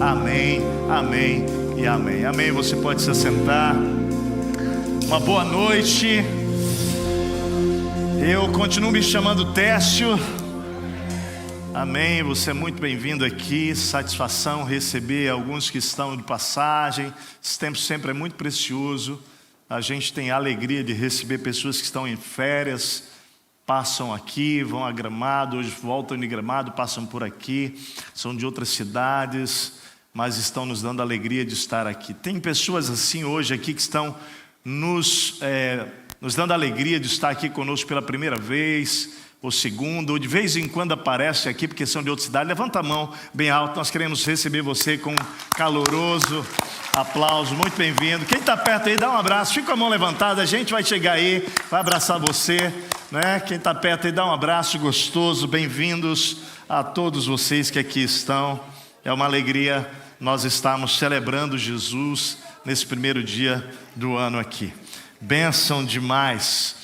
Amém, amém e amém. Amém, você pode se assentar. Uma boa noite. Eu continuo me chamando Técio. Amém, você é muito bem-vindo aqui. Satisfação receber alguns que estão de passagem. Esse tempo sempre é muito precioso. A gente tem a alegria de receber pessoas que estão em férias, passam aqui, vão a Gramado, hoje voltam de Gramado, passam por aqui, são de outras cidades, mas estão nos dando a alegria de estar aqui. Tem pessoas assim hoje aqui que estão nos dando a alegria de estar aqui conosco pela primeira vez, ou segunda, ou de vez em quando aparece aqui porque são de outra cidade. Levanta a mão bem alto, nós queremos receber você com um caloroso aplauso, muito bem-vindo. Quem está perto aí, dá um abraço, fica com a mão levantada, a gente vai chegar aí, vai abraçar você, né? Quem está perto aí, dá um abraço gostoso, bem-vindos a todos vocês que aqui estão. É uma alegria nós estarmos celebrando Jesus nesse primeiro dia do ano aqui. Bênção demais.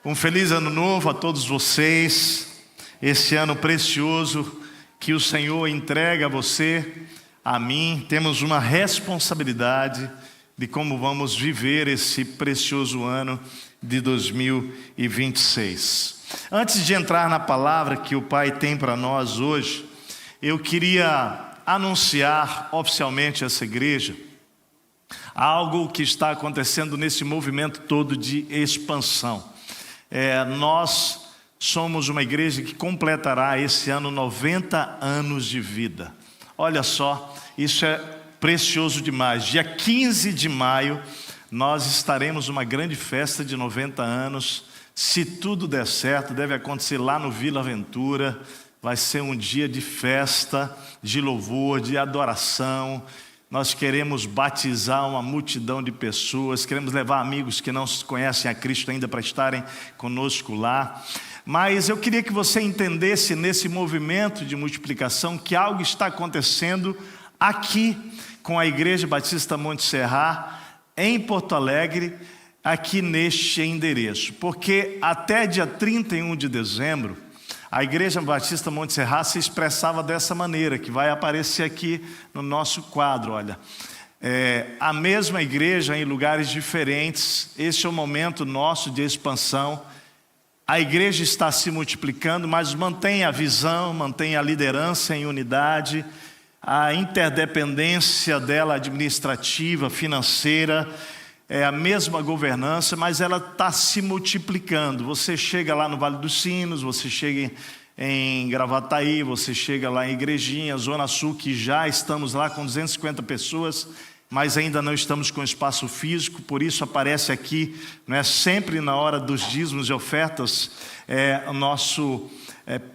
Um feliz ano novo a todos vocês, esse ano precioso que o Senhor entrega a você, a mim. Temos uma responsabilidade de como vamos viver esse precioso ano de 2026. Antes de entrar na palavra que o Pai tem para nós hoje, eu queria anunciar oficialmente a essa igreja algo que está acontecendo nesse movimento todo de expansão. Nós somos uma igreja que completará esse ano 90 anos de vida. Olha só, isso é precioso demais. Dia 15 de maio, nós estaremos numa grande festa de 90 anos. Se tudo der certo, deve acontecer lá no Vila Aventura. Vai ser um dia de festa, de louvor, de adoração. Nós queremos batizar uma multidão de pessoas, queremos levar amigos que não conhecem a Cristo ainda para estarem conosco lá. Mas eu queria que você entendesse nesse movimento de multiplicação que algo está acontecendo aqui com a Igreja Batista Monte Serra, em Porto Alegre, aqui neste endereço. Porque até dia 31 de dezembro, a Igreja Batista Monte Serra se expressava dessa maneira, que vai aparecer aqui no nosso quadro, olha. A mesma igreja em lugares diferentes, esse é o momento nosso de expansão. A igreja está se multiplicando, mas mantém a visão, mantém a liderança em unidade, a interdependência dela administrativa, financeira, é a mesma governança, mas ela está se multiplicando. Você chega lá no Vale dos Sinos, você chega em Gravataí, você chega lá em Igrejinha, Zona Sul, que já estamos lá com 250 pessoas, mas ainda não estamos com espaço físico, por isso aparece aqui, né, sempre na hora dos dízimos e ofertas, o nosso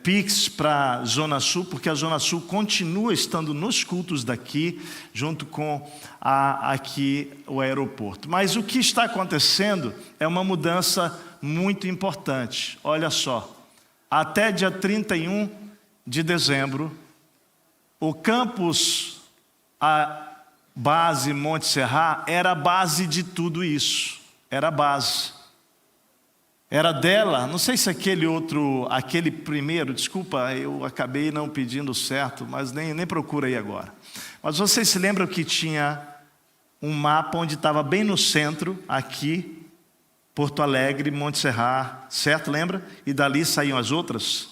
Pix para a Zona Sul, porque a Zona Sul continua estando nos cultos daqui, junto com aqui o aeroporto. Mas o que está acontecendo é uma mudança muito importante. Olha só, até dia 31 de dezembro, o campus, a base Monte Serra, era a base de tudo isso, era a base. Era dela, não sei se aquele primeiro, desculpa, eu acabei não pedindo certo, mas nem procura aí agora. Mas vocês se lembram que tinha um mapa onde estava bem no centro, aqui, Porto Alegre, Monte Serra, certo? Lembra? E dali saíam as outras.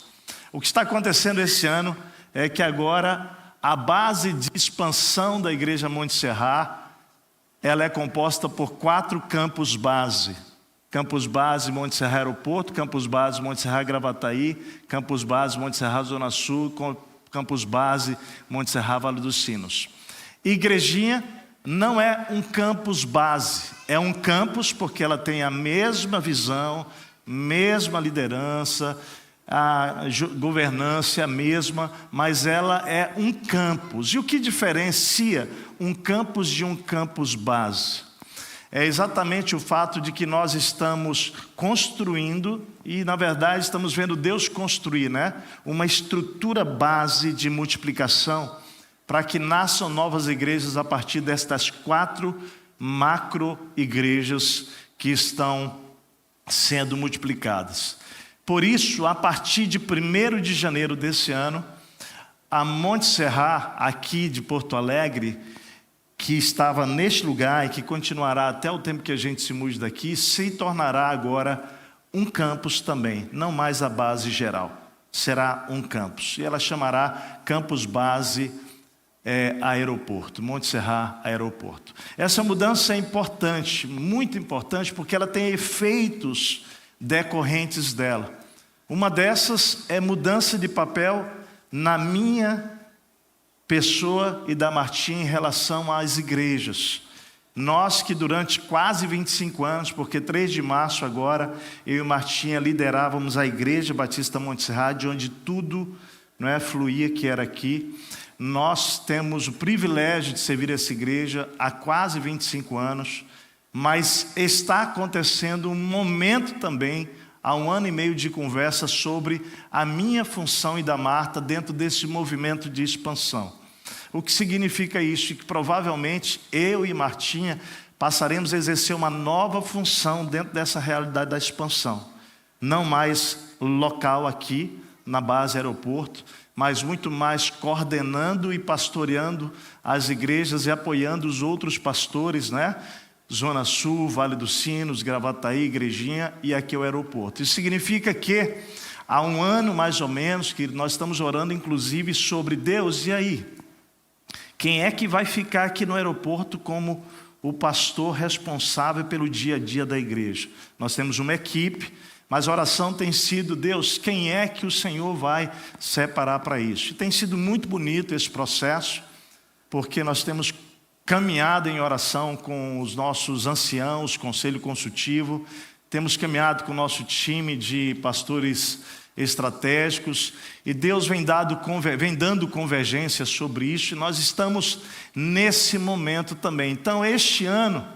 O que está acontecendo esse ano é que agora a base de expansão da Igreja Monte Serra, ela é composta por 4 campos base. Campus Base, Monte Serra Aeroporto, Campus Base, Monte Serra Gravataí, Campus Base, Monte Serra Zona Sul, Campus Base, Monte Serra Vale dos Sinos. Igrejinha não é um campus base, é um campus porque ela tem a mesma visão, mesma liderança, a governança é a mesma, mas ela é um campus. E o que diferencia um campus de um campus base? É exatamente o fato de que nós estamos construindo, e na verdade estamos vendo Deus construir, né? Uma estrutura base de multiplicação, para que nasçam novas igrejas a partir destas 4 macro-igrejas que estão sendo multiplicadas. Por isso, a partir de 1º de janeiro desse ano, a Monte Serra, aqui de Porto Alegre, que estava neste lugar e que continuará até o tempo que a gente se mude daqui, se tornará agora um campus também, não mais a base geral. Será um campus. E ela chamará Campus Base Aeroporto, Monte Serra Aeroporto. Essa mudança é importante, muito importante, porque ela tem efeitos decorrentes dela. Uma dessas é mudança de papel na minha pessoa e da Martinha em relação às igrejas. Nós que durante quase 25 anos, porque 3 de março agora, eu e Martinha liderávamos a Igreja Batista Monte Serra, de onde tudo fluía, que era aqui. Nós temos o privilégio de servir essa igreja há quase 25 anos, mas está acontecendo um momento também, há 1 ano e meio de conversa sobre a minha função e da Marta dentro desse movimento de expansão. O que significa isso? Que provavelmente eu e Martinha passaremos a exercer uma nova função dentro dessa realidade da expansão. Não mais local aqui, na base aeroporto, mas muito mais coordenando e pastoreando as igrejas e apoiando os outros pastores, Zona Sul, Vale dos Sinos, Gravataí, Igrejinha e aqui o aeroporto. Isso significa que há 1 ano mais ou menos que nós estamos orando inclusive sobre Deus, e aí? Quem é que vai ficar aqui no aeroporto como o pastor responsável pelo dia a dia da igreja? Nós temos uma equipe, mas a oração tem sido: Deus, quem é que o Senhor vai separar para isso? E tem sido muito bonito esse processo, porque nós temos caminhado em oração com os nossos anciãos, conselho consultivo, temos caminhado com o nosso time de pastores estratégicos, e Deus vem dando convergência sobre isso, e nós estamos nesse momento também. Então, este ano,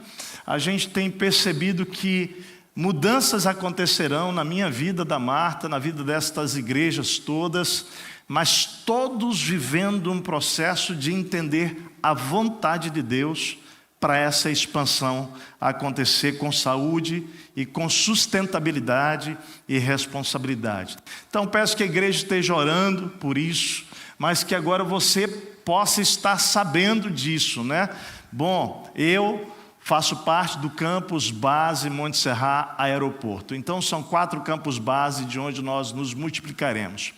a gente tem percebido que mudanças acontecerão na minha vida, da Marta, na vida destas igrejas todas, mas todos vivendo um processo de entender a vontade de Deus para essa expansão acontecer com saúde e com sustentabilidade e responsabilidade. Então peço que a igreja esteja orando por isso, mas que agora você possa estar sabendo disso, Bom, eu faço parte do campus base Monte Serra Aeroporto. Então são 4 campos base de onde nós nos multiplicaremos.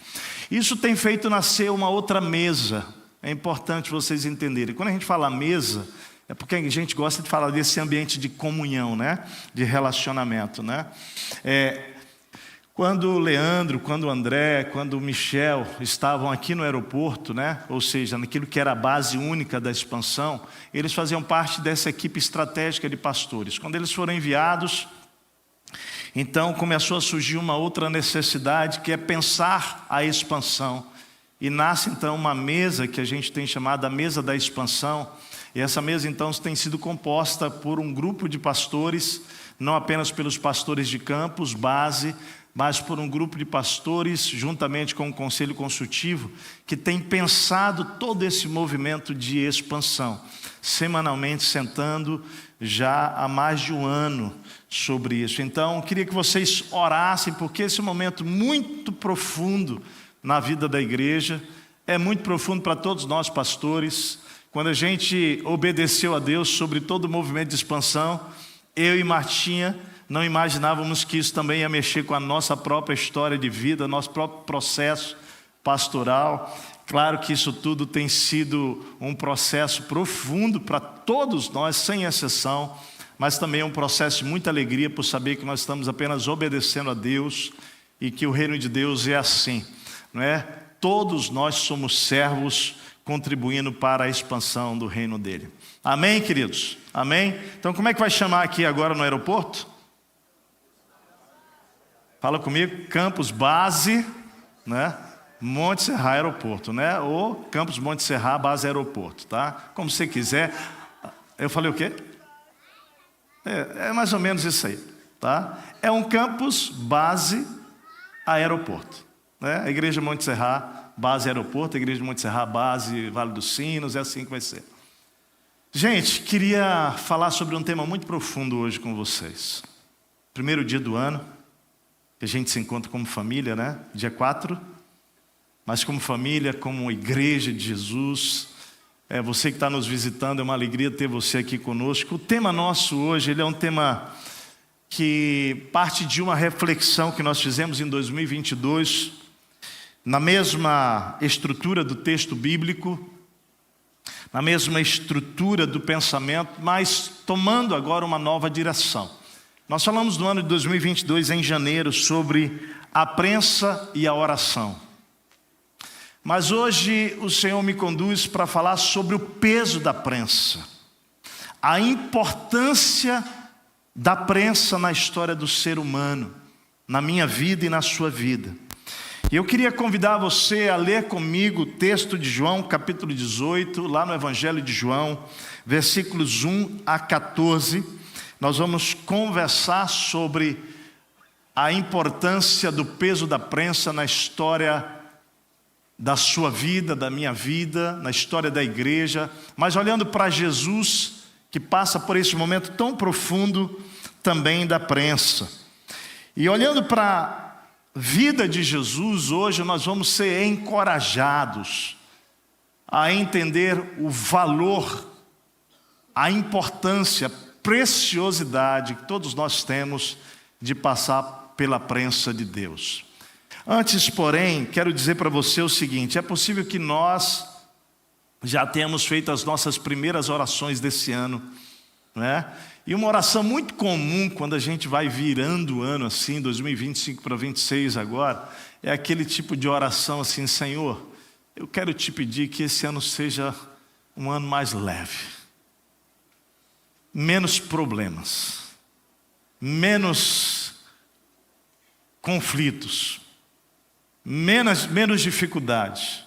Isso tem feito nascer uma outra mesa. É importante vocês entenderem. Quando a gente fala mesa, é porque a gente gosta de falar desse ambiente de comunhão, de relacionamento, Quando o Leandro, quando o André, quando o Michel estavam aqui no aeroporto, ou seja, naquilo que era a base única da expansão, eles faziam parte dessa equipe estratégica de pastores. Quando eles foram enviados, então começou a surgir uma outra necessidade, que é pensar a expansão. E nasce então uma mesa que a gente tem chamado a mesa da expansão. E essa mesa então tem sido composta por um grupo de pastores, não apenas pelos pastores de campus, base, mas por um grupo de pastores, juntamente com o conselho consultivo, que tem pensado todo esse movimento de expansão, semanalmente sentando já há mais de 1 ano sobre isso. Então, eu queria que vocês orassem, porque esse momento muito profundo na vida da igreja, é muito profundo para todos nós pastores. Quando a gente obedeceu a Deus sobre todo o movimento de expansão, eu e Martinha não imaginávamos que isso também ia mexer com a nossa própria história de vida, nosso próprio processo pastoral. Claro que isso tudo tem sido um processo profundo para todos nós, sem exceção, mas também é um processo de muita alegria por saber que nós estamos apenas obedecendo a Deus e que o reino de Deus é assim, Todos nós somos servos contribuindo para a expansão do reino dele. Amém, queridos? Amém? Então, como é que vai chamar aqui agora no aeroporto? Fala comigo, campus base, Monte Serra Aeroporto, ou campus Monte Serra base aeroporto, tá? Como você quiser. Eu falei o quê? É mais ou menos isso aí, tá? É um campus base aeroporto, A igreja Monte Serra base aeroporto, a igreja Monte Serra base Vale dos Sinos, é assim que vai ser. Gente, queria falar sobre um tema muito profundo hoje com vocês. Primeiro dia do ano, que a gente se encontra como família, dia 4. mas como família, como igreja de Jesus. Você que está nos visitando, é uma alegria ter você aqui conosco. O tema nosso hoje, ele é um tema que parte de uma reflexão que nós fizemos em 2022, na mesma estrutura do texto bíblico, na mesma estrutura do pensamento, mas tomando agora uma nova direção. Nós falamos no ano de 2022, em janeiro, sobre a prensa e a oração. Mas hoje o Senhor me conduz para falar sobre o peso da prensa, a importância da prensa na história do ser humano, na minha vida e na sua vida. E eu queria convidar você a ler comigo o texto de João, capítulo 18, lá no Evangelho de João, versículos 1 a 14. Nós vamos conversar sobre a importância do peso da prensa na história da sua vida, da minha vida, na história da igreja, mas olhando para Jesus, que passa por esse momento tão profundo também da prensa. E olhando para vida de Jesus, hoje nós vamos ser encorajados a entender o valor, a importância, a preciosidade que todos nós temos de passar pela prensa de Deus. Antes, porém, quero dizer para você o seguinte: é possível que nós já tenhamos feito as nossas primeiras orações desse ano, né? E uma oração muito comum quando a gente vai virando o ano assim, 2025 para 2026 agora, é aquele tipo de oração assim: Senhor, eu quero te pedir que esse ano seja um ano mais leve, menos problemas, menos conflitos, menos dificuldades.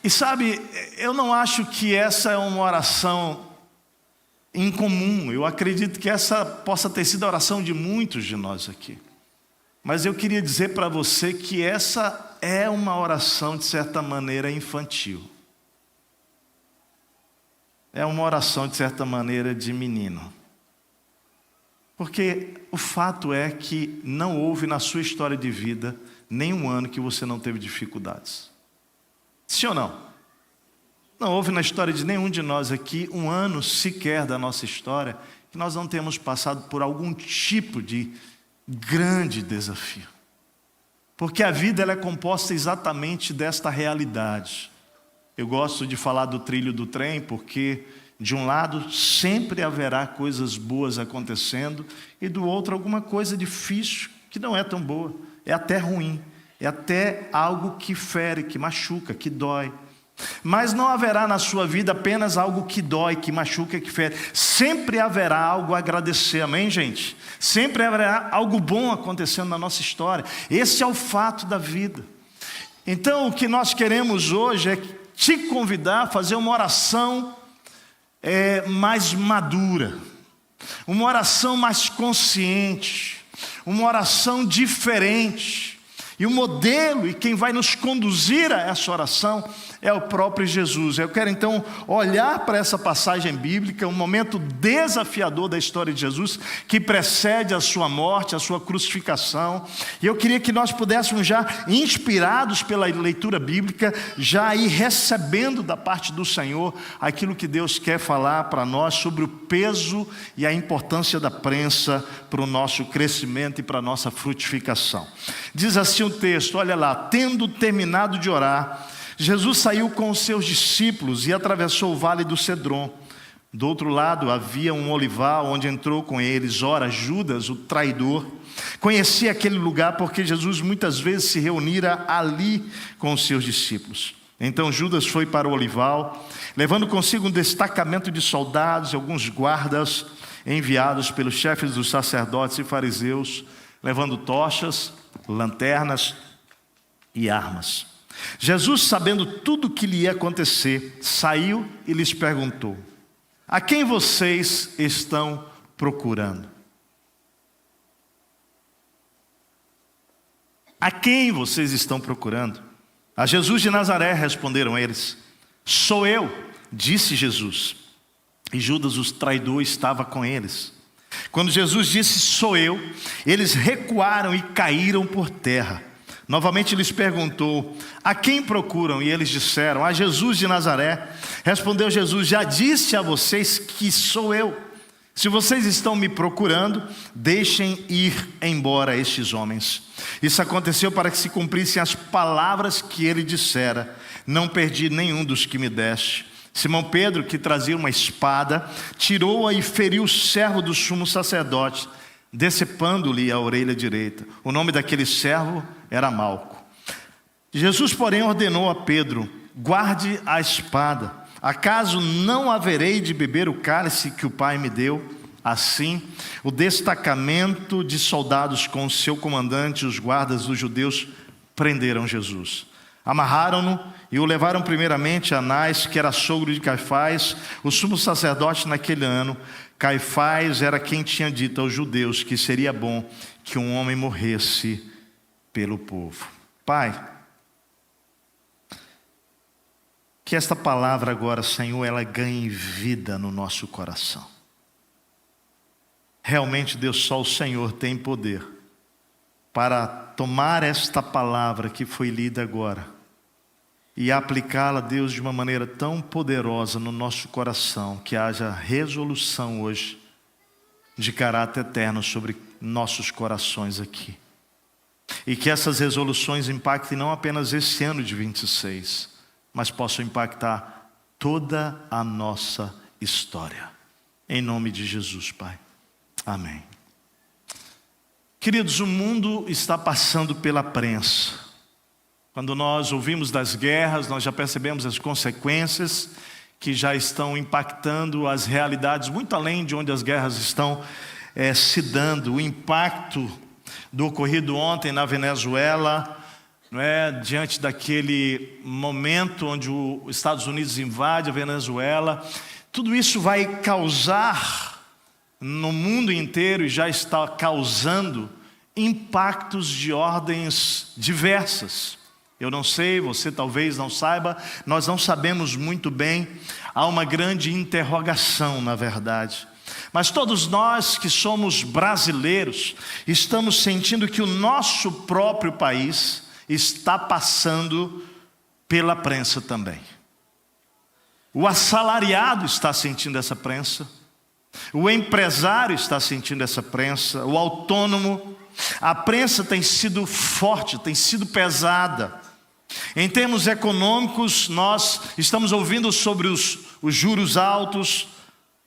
E sabe, eu não acho que essa é uma oração incomum. Eu acredito que essa possa ter sido a oração de muitos de nós aqui. Mas eu queria dizer para você que essa é uma oração, de certa maneira, infantil. É uma oração, de certa maneira, de menino. Porque o fato é que não houve na sua história de vida nenhum ano que você não teve dificuldades. Sim ou não? Não houve na história de nenhum de nós aqui um ano sequer da nossa história que nós não temos passado por algum tipo de grande desafio. Porque a vida ela é composta exatamente desta realidade. Eu gosto de falar do trilho do trem porque, de um lado, sempre haverá coisas boas acontecendo e do outro alguma coisa difícil que não é tão boa, é até ruim, é até algo que fere, que machuca, que dói. Mas não haverá na sua vida apenas algo que dói, que machuca, que fere. Sempre haverá algo a agradecer, amém, gente? Sempre haverá algo bom acontecendo na nossa história. Esse é o fato da vida. Então, o que nós queremos hoje é te convidar a fazer uma oração mais madura, uma oração mais consciente, uma oração diferente. E o modelo e quem vai nos conduzir a essa oração é o próprio Jesus. Eu quero então olhar para essa passagem bíblica, um momento desafiador da história de Jesus, que precede a sua morte, a sua crucificação. E eu queria que nós pudéssemos já, inspirados pela leitura bíblica, já ir recebendo da parte do Senhor aquilo que Deus quer falar para nós sobre o peso e a importância da prensa para o nosso crescimento e para a nossa frutificação. Diz assim o texto, olha lá: tendo terminado de orar, Jesus saiu com os seus discípulos e atravessou o vale do Cedron. Do outro lado havia um olival onde entrou com eles. Ora, Judas, o traidor, conhecia aquele lugar porque Jesus muitas vezes se reunira ali com os seus discípulos. Então Judas foi para o olival, levando consigo um destacamento de soldados e alguns guardas enviados pelos chefes dos sacerdotes e fariseus, levando tochas, lanternas e armas. Jesus, sabendo tudo o que lhe ia acontecer, saiu e lhes perguntou: a quem vocês estão procurando? A quem vocês estão procurando? A Jesus de Nazaré, responderam eles. Sou eu, disse Jesus. E Judas, o traidor, estava com eles. Quando Jesus disse sou eu, eles recuaram e caíram por terra. Novamente lhes perguntou: a quem procuram? E eles disseram: a Jesus de Nazaré. Respondeu Jesus: já disse a vocês que sou eu. Se vocês estão me procurando, deixem ir embora estes homens. Isso aconteceu para que se cumprissem as palavras que ele dissera: não perdi nenhum dos que me deste. Simão Pedro, que trazia uma espada, tirou-a e feriu o servo do sumo sacerdote, decepando-lhe a orelha direita. O nome daquele servo era Malco. Jesus, porém, ordenou a Pedro: guarde a espada. Acaso não haverei de beber o cálice que o Pai me deu? Assim, o destacamento de soldados com o seu comandante, os guardas dos judeus, prenderam Jesus. Amarraram-no e o levaram primeiramente a Anás, que era sogro de Caifás, o sumo sacerdote naquele ano. Caifás era quem tinha dito aos judeus que seria bom que um homem morresse pelo povo. Pai, que esta palavra agora, Senhor, ela ganhe vida no nosso coração. Realmente, Deus, só o Senhor tem poder para tomar esta palavra que foi lida agora e aplicá-la, Deus, de uma maneira tão poderosa no nosso coração, que haja resolução hoje de caráter eterno sobre nossos corações aqui. E que essas resoluções impactem não apenas esse ano de 26, mas possam impactar toda a nossa história. Em nome de Jesus, Pai. Amém. Queridos, o mundo está passando pela prensa. Quando nós ouvimos das guerras, nós já percebemos as consequências que já estão impactando as realidades, muito além de onde as guerras estão se dando. O impacto do ocorrido ontem na Venezuela, não é? Diante daquele momento onde os Estados Unidos invade a Venezuela, tudo isso vai causar no mundo inteiro, e já está causando, impactos de ordens diversas. Eu não sei, você talvez não saiba, nós não sabemos muito bem. Há uma grande interrogação, na verdade. Mas todos nós que somos brasileiros, estamos sentindo que o nosso próprio país está passando pela prensa também. O assalariado está sentindo essa prensa. O empresário está sentindo essa prensa, o autônomo. A prensa tem sido forte, tem sido pesada. Em termos econômicos, nós estamos ouvindo sobre os juros altos,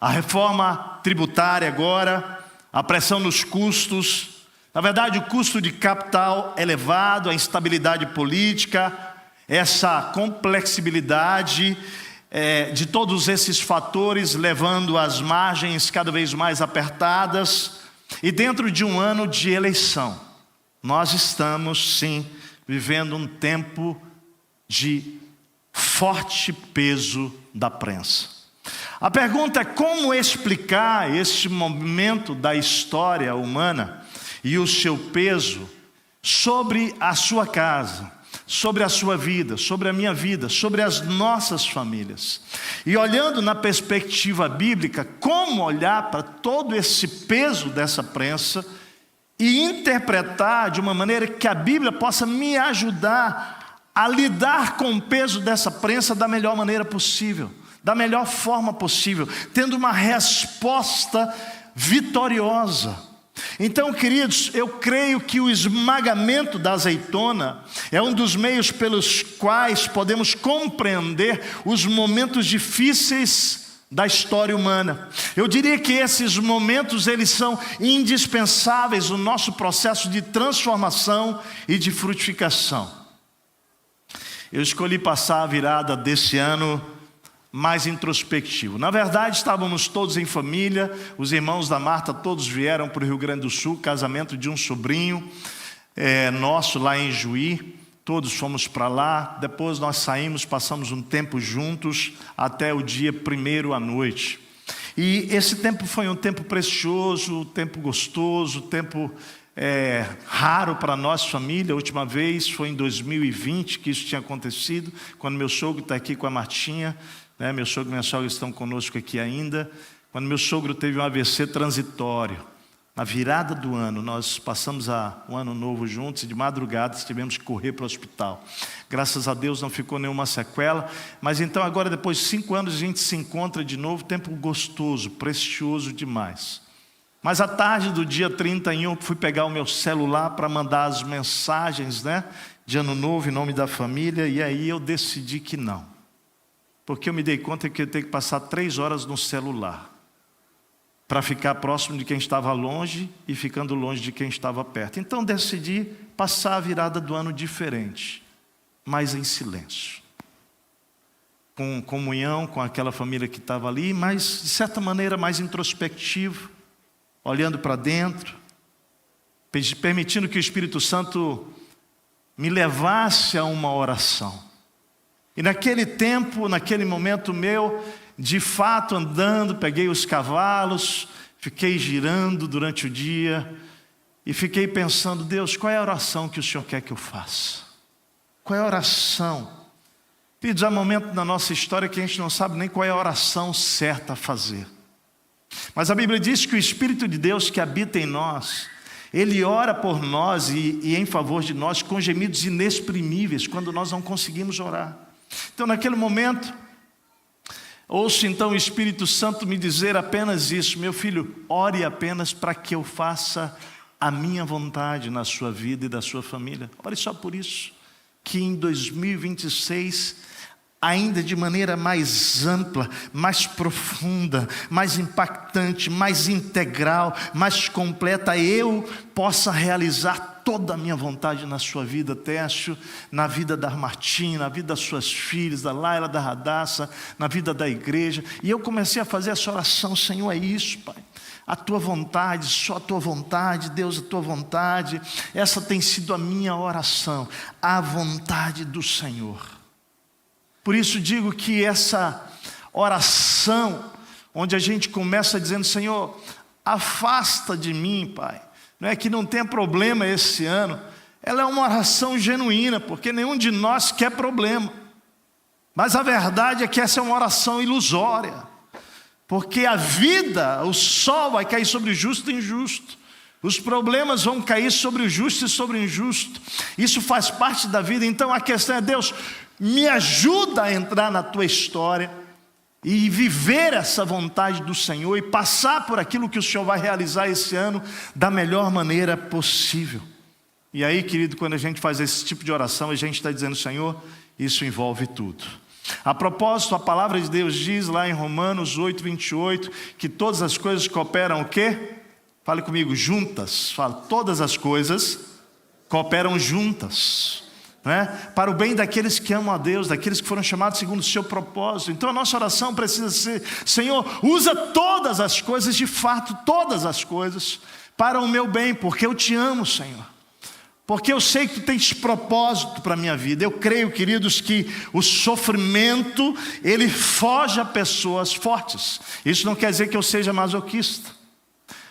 a reforma tributária agora, a pressão nos custos. Na verdade, o custo de capital elevado, a instabilidade política, essa complexibilidade de todos esses fatores levando as margens cada vez mais apertadas, e dentro de um ano de eleição, nós estamos sim vivendo um tempo de forte peso da prensa. A pergunta é: como explicar este momento da história humana e o seu peso sobre a sua casa, sobre a sua vida, sobre a minha vida, sobre as nossas famílias? E olhando na perspectiva bíblica, como olhar para todo esse peso dessa prensa e interpretar de uma maneira que a Bíblia possa me ajudar a lidar com o peso dessa prensa da melhor maneira possível, da melhor forma possível, tendo uma resposta vitoriosa. Então, queridos, eu creio que o esmagamento da azeitona é um dos meios pelos quais podemos compreender os momentos difíceis da história humana. Eu diria que esses momentos, eles são indispensáveis no nosso processo de transformação e de frutificação. Eu escolhi passar a virada desse ano mais introspectivo. Na verdade, estávamos todos em família, os irmãos da Marta todos vieram para o Rio Grande do Sul, casamento de um sobrinho nosso lá em Juí, todos fomos para lá. Depois nós saímos, passamos um tempo juntos até o dia 1º à noite. E esse tempo foi um tempo precioso, um tempo gostoso, um tempo raro para nós, família. A última vez foi em 2020 que isso tinha acontecido, quando meu sogro está aqui com a Martinha. Meu sogro e minha sogra estão conosco aqui ainda. Quando meu sogro teve um AVC transitório, na virada do ano, nós passamos um ano novo juntos e de madrugada tivemos que correr para o hospital. Graças a Deus não ficou nenhuma sequela, mas então agora depois de 5 anos a gente se encontra de novo, tempo gostoso, precioso demais. Mas à tarde do dia 31 eu fui pegar o meu celular para mandar as mensagens, de ano novo em nome da família, e aí eu decidi que não. Porque eu me dei conta que eu tenho que passar 3 horas no celular para ficar próximo de quem estava longe e ficando longe de quem estava perto. Então decidi passar a virada do ano diferente, mas em silêncio. Com comunhão com aquela família que estava ali, mas de certa maneira mais introspectivo, olhando para dentro, permitindo que o Espírito Santo me levasse a uma oração. E naquele tempo, naquele momento meu, de fato andando, peguei os cavalos, fiquei girando durante o dia e fiquei pensando: Deus, qual é a oração que o Senhor quer que eu faça? Qual é a oração? Queridos, há momento na nossa história que a gente não sabe nem qual é a oração certa a fazer. Mas a Bíblia diz que o Espírito de Deus que habita em nós, Ele ora por nós e em favor de nós com gemidos inexprimíveis quando nós não conseguimos orar. Então naquele momento, ouço então o Espírito Santo me dizer apenas isso: meu filho, ore apenas para que eu faça a minha vontade na sua vida e da sua família. Ore só por isso, que em 2026, ainda de maneira mais ampla, mais profunda, mais impactante, mais integral, mais completa, eu possa realizar toda a minha vontade na sua vida, Técio, na vida da Martinha, na vida das suas filhas, da Laila, da Radassa, na vida da igreja. E eu comecei a fazer essa oração: Senhor, é isso, Pai. A tua vontade, só a tua vontade, Deus, a tua vontade. Essa tem sido a minha oração, a vontade do Senhor. Por isso digo que essa oração, onde a gente começa dizendo: Senhor, afasta de mim, Pai, não é que não tenha problema esse ano, ela é uma oração genuína, porque nenhum de nós quer problema. Mas a verdade é que essa é uma oração ilusória, porque a vida, o sol vai cair sobre o justo e o injusto. Os problemas vão cair sobre o justo e sobre o injusto. Isso faz parte da vida. Então a questão é: Deus, me ajuda a entrar na tua história e viver essa vontade do Senhor e passar por aquilo que o Senhor vai realizar esse ano da melhor maneira possível. E aí, querido, quando a gente faz esse tipo de oração, a gente está dizendo: Senhor, isso envolve tudo. A propósito, a palavra de Deus diz lá em Romanos 8:28 que todas as coisas cooperam o quê? Fale comigo, juntas. Fala, todas as coisas cooperam juntas, para o bem daqueles que amam a Deus, daqueles que foram chamados segundo o seu propósito. Então a nossa oração precisa ser: Senhor, usa todas as coisas, de fato, todas as coisas, para o meu bem, porque eu te amo, Senhor. Porque eu sei que tu tens propósito para a minha vida. Eu creio, queridos, que o sofrimento, ele foge a pessoas fortes. Isso não quer dizer que eu seja masoquista,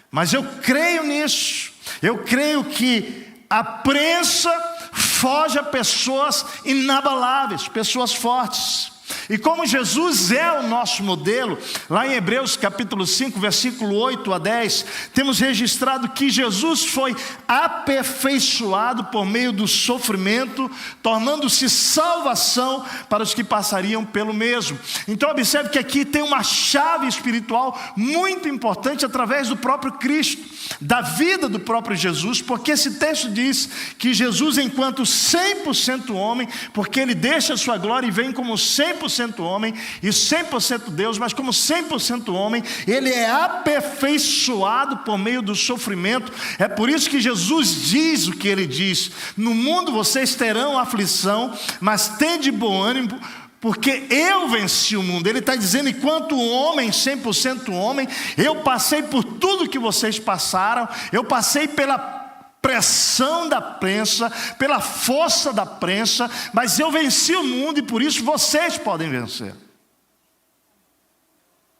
mas eu creio nisso. Eu creio que a prensa foge a pessoas inabaláveis, pessoas fortes. E como Jesus é o nosso modelo, lá em Hebreus capítulo 5, versículo 8 a 10, temos registrado que Jesus foi aperfeiçoado por meio do sofrimento, tornando-se salvação para os que passariam pelo mesmo. Então observe que aqui tem uma chave espiritual muito importante através do próprio Cristo, da vida do próprio Jesus, porque esse texto diz que Jesus, enquanto 100% homem, porque ele deixa a sua glória e vem como 100% homem e 100% Deus, mas como 100% homem, ele é aperfeiçoado por meio do sofrimento. É por isso que Jesus diz o que ele diz: no mundo vocês terão aflição, mas tende bom ânimo, porque eu venci o mundo. Ele está dizendo: enquanto homem, 100% homem, eu passei por tudo que vocês passaram, eu passei pela pressão da prensa, pela força da prensa, mas eu venci o mundo e por isso vocês podem vencer.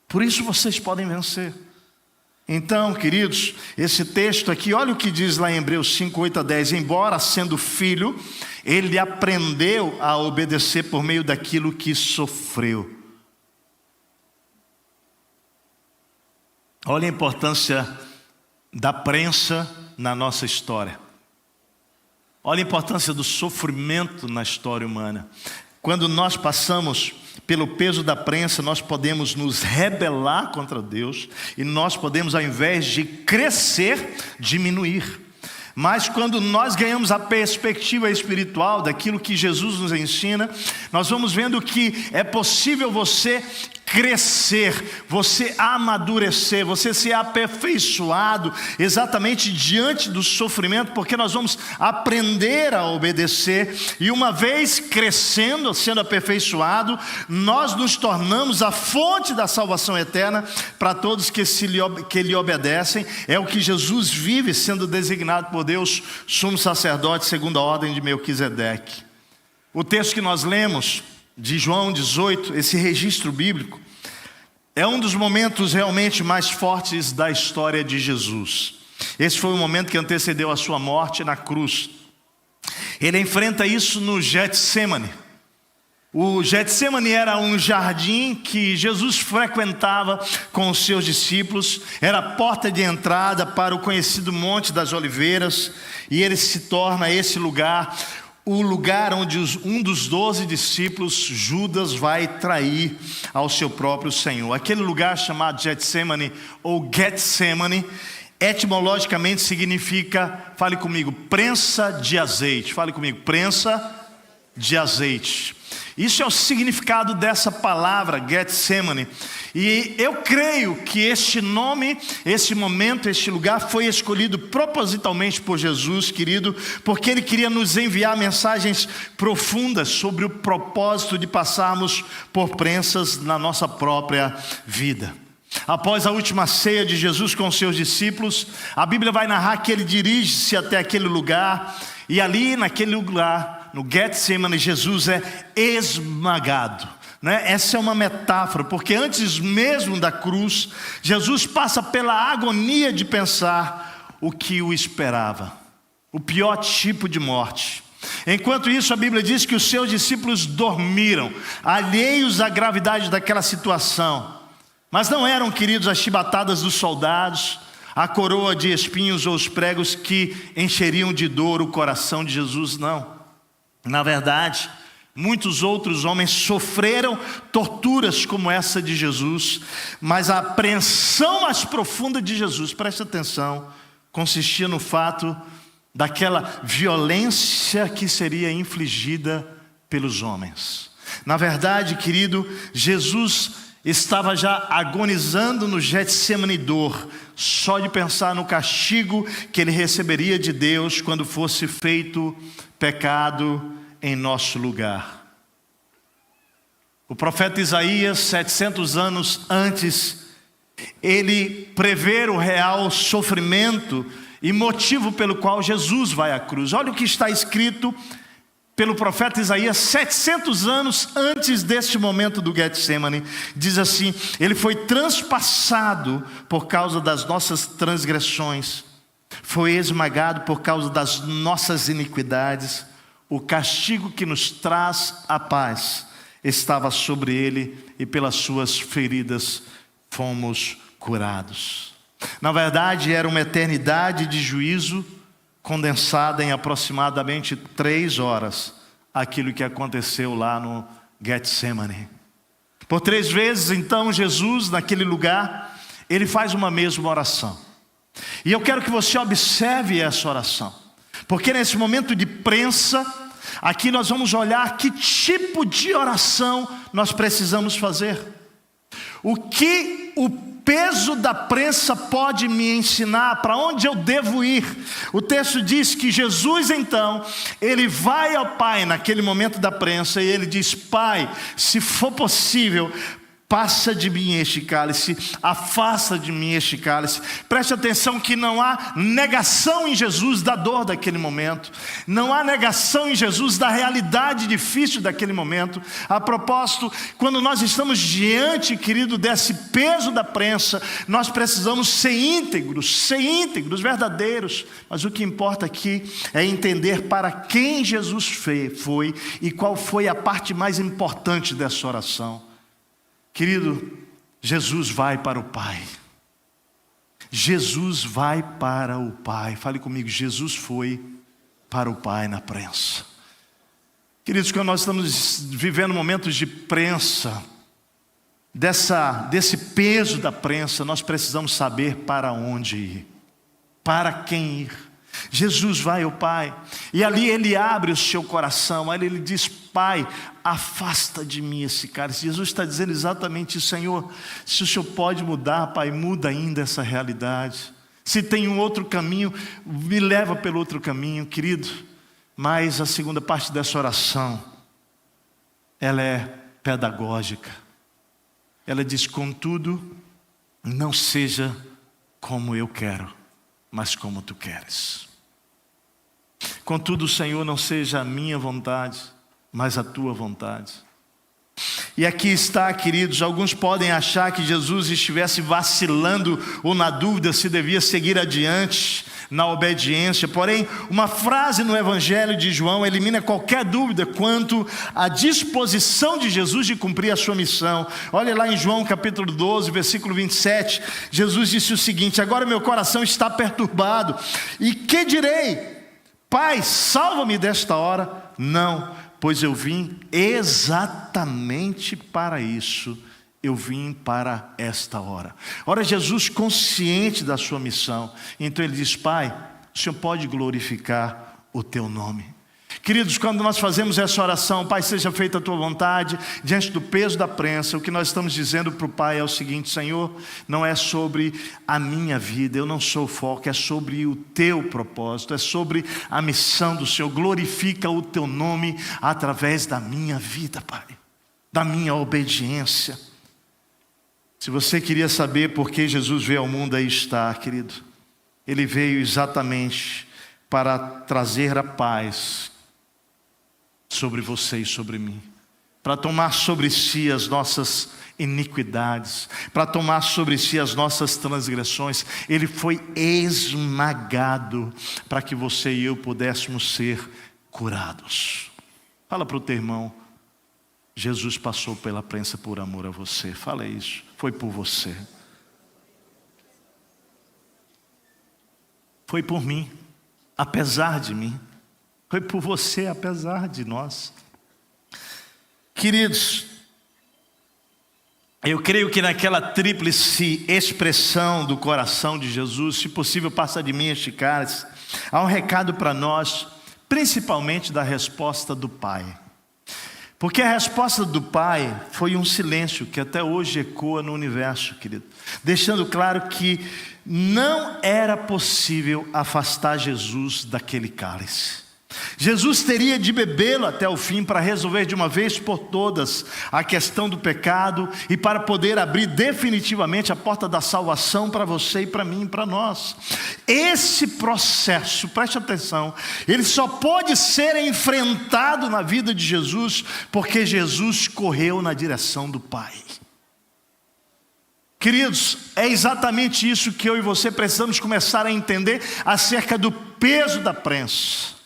Por isso vocês podem vencer. Então, queridos, esse texto aqui, olha o que diz lá em Hebreus 5, 8 a 10. Embora sendo filho, ele aprendeu a obedecer por meio daquilo que sofreu. Olha a importância da prensa na nossa história. Olha a importância do sofrimento na história humana. Quando nós passamos pelo peso da prensa, nós podemos nos rebelar contra Deus e nós podemos, ao invés de crescer, diminuir. Mas quando nós ganhamos a perspectiva espiritual daquilo que Jesus nos ensina, nós vamos vendo que é possível você crescer, você amadurecer, você ser aperfeiçoado exatamente diante do sofrimento, porque nós vamos aprender a obedecer, e uma vez crescendo, sendo aperfeiçoado, nós nos tornamos a fonte da salvação eterna para todos que lhe obedecem. É o que Jesus vive, sendo designado por Deus sumo sacerdote segundo a ordem de Melquisedeque. O texto que nós lemos de João 18, esse registro bíblico, é um dos momentos realmente mais fortes da história de Jesus. Esse foi o momento que antecedeu a sua morte na cruz. Ele enfrenta isso no Getsemane. O Getsemane era um jardim que Jesus frequentava com os seus discípulos, era a porta de entrada para o conhecido Monte das Oliveiras, e ele se torna esse lugar, o lugar onde um dos 12 discípulos, Judas, vai trair ao seu próprio Senhor. Aquele lugar chamado Getsemane ou Getsemane, etimologicamente significa, fale comigo, prensa de azeite. Fale comigo, prensa de azeite. Isso é o significado dessa palavra, Getsemane. E eu creio que este nome, esse momento, este lugar foi escolhido propositalmente por Jesus, querido, porque Ele queria nos enviar mensagens profundas sobre o propósito de passarmos por prensas na nossa própria vida. Após a última ceia de Jesus com seus discípulos, a Bíblia vai narrar que Ele dirige-se até aquele lugar, e ali naquele lugar, no Getsemane, Jesus é esmagado, né? Essa é uma metáfora, porque antes mesmo da cruz, Jesus passa pela agonia de pensar o que o esperava, o pior tipo de morte. Enquanto isso, a Bíblia diz que os seus discípulos dormiram, alheios à gravidade daquela situação. Mas não eram, queridos, as chibatadas dos soldados, a coroa de espinhos ou os pregos que encheriam de dor o coração de Jesus, não. Na verdade, muitos outros homens sofreram torturas como essa de Jesus, mas a apreensão mais profunda de Jesus, preste atenção, consistia no fato daquela violência que seria infligida pelos homens. Na verdade, querido, Jesus estava já agonizando no Getsemane dor, só de pensar no castigo que ele receberia de Deus quando fosse feito pecado em nosso lugar. O profeta Isaías, 700 anos antes, ele prevê o real sofrimento e motivo pelo qual Jesus vai à cruz. Olha o que está escrito pelo profeta Isaías 700 anos antes deste momento do Getsemane. Diz assim: ele foi transpassado por causa das nossas transgressões, foi esmagado por causa das nossas iniquidades. O castigo que nos traz a paz estava sobre ele, e pelas suas feridas fomos curados. Na verdade, era uma eternidade de juízo condensada em aproximadamente 3 horas, aquilo que aconteceu lá no Getsemane. Por 3 vezes, então, Jesus, naquele lugar, ele faz uma mesma oração. E eu quero que você observe essa oração, porque nesse momento de prensa, aqui nós vamos olhar que tipo de oração nós precisamos fazer. O que o peso da prensa pode me ensinar, para onde eu devo ir. O texto diz que Jesus então, ele vai ao Pai naquele momento da prensa, e ele diz: Pai, se for possível, passa de mim este cálice, afasta de mim este cálice. Preste atenção que não há negação em Jesus da dor daquele momento, não há negação em Jesus da realidade difícil daquele momento. A propósito, quando nós estamos diante, querido, desse peso da prensa, nós precisamos ser íntegros, verdadeiros. Mas o que importa aqui é entender para quem Jesus foi e qual foi a parte mais importante dessa oração. Querido, Jesus vai para o Pai. Jesus vai para o Pai. Fale comigo, Jesus foi para o Pai na prensa. Queridos, quando nós estamos vivendo momentos de prensa, desse peso da prensa, nós precisamos saber para onde ir, para quem ir. Jesus vai ao Pai, e ali Ele abre o seu coração, ali Ele diz: Pai, afasta de mim esse cálice. Jesus está dizendo exatamente isso: Senhor, se o Senhor pode mudar, Pai, muda ainda essa realidade. Se tem um outro caminho, me leva pelo outro caminho, querido. Mas a segunda parte dessa oração, ela é pedagógica. Ela diz: contudo, não seja como eu quero, mas como tu queres. Contudo, Senhor, não seja a minha vontade, mas a tua vontade. E aqui está, queridos, alguns podem achar que Jesus estivesse vacilando ou na dúvida se devia seguir adiante na obediência. Porém, uma frase no Evangelho de João elimina qualquer dúvida quanto à disposição de Jesus de cumprir a sua missão. Olha lá em João capítulo 12, versículo 27, Jesus disse o seguinte: agora meu coração está perturbado, e que direi? Pai, salva-me desta hora? Não, pois eu vim exatamente para isso. Eu vim para esta hora. Ora, Jesus, consciente da sua missão, então Ele diz: Pai, o Senhor pode glorificar o teu nome. Queridos, quando nós fazemos essa oração, Pai, seja feita a tua vontade, diante do peso da prensa, o que nós estamos dizendo para o Pai é o seguinte: Senhor, não é sobre a minha vida, eu não sou o foco, é sobre o teu propósito, é sobre a missão do Senhor. Glorifica o teu nome através da minha vida, Pai, da minha obediência. Se você queria saber por que Jesus veio ao mundo, aí está, querido. Ele veio exatamente para trazer a paz sobre você e sobre mim, para tomar sobre si as nossas iniquidades, para tomar sobre si as nossas transgressões. Ele foi esmagado para que você e eu pudéssemos ser curados. Fala para o teu irmão: Jesus passou pela prensa por amor a você. Fala isso, foi por você, foi por mim, apesar de mim. Foi por você, apesar de nós. Queridos, eu creio que naquela tríplice expressão do coração de Jesus, se possível, passa de mim este cálice, há um recado para nós, principalmente da resposta do Pai. Porque a resposta do Pai foi um silêncio que até hoje ecoa no universo, querido, deixando claro que não era possível afastar Jesus daquele cálice. Jesus teria de bebê-lo até o fim para resolver de uma vez por todas a questão do pecado e para poder abrir definitivamente a porta da salvação para você e para mim e para nós. Esse processo, preste atenção, ele só pode ser enfrentado na vida de Jesus porque Jesus correu na direção do Pai. Queridos, é exatamente isso que eu e você precisamos começar a entender acerca do peso da prensa.